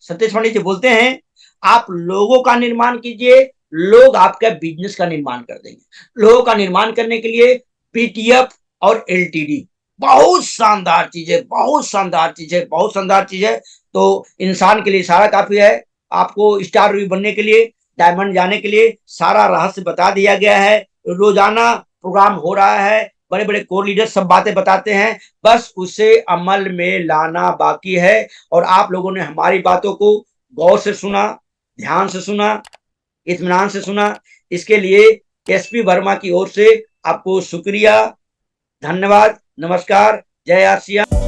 सतीश पंडित जी बोलते हैं, आप लोगों का निर्माण कीजिए, लोग आपका बिजनेस का निर्माण कर देंगे। लोगों का निर्माण करने के लिए पीटीएफ और एलटीडी बहुत शानदार चीज है, बहुत शानदार चीज है, बहुत शानदार चीज है। तो इंसान के लिए सारा काफी है। आपको स्टार भी बनने के लिए, डायमंड जाने के लिए सारा रहस्य बता दिया गया है। रोजाना प्रोग्राम हो रहा है, बड़े बड़े कोर लीडर सब बातें बताते हैं, बस उसे अमल में लाना बाकी है। और आप लोगों ने हमारी बातों को गौर से सुना, ध्यान से सुना, इत्मीनान से सुना। इसके लिए एसपी वर्मा की ओर से आपको शुक्रिया, धन्यवाद, नमस्कार, जय आसिया।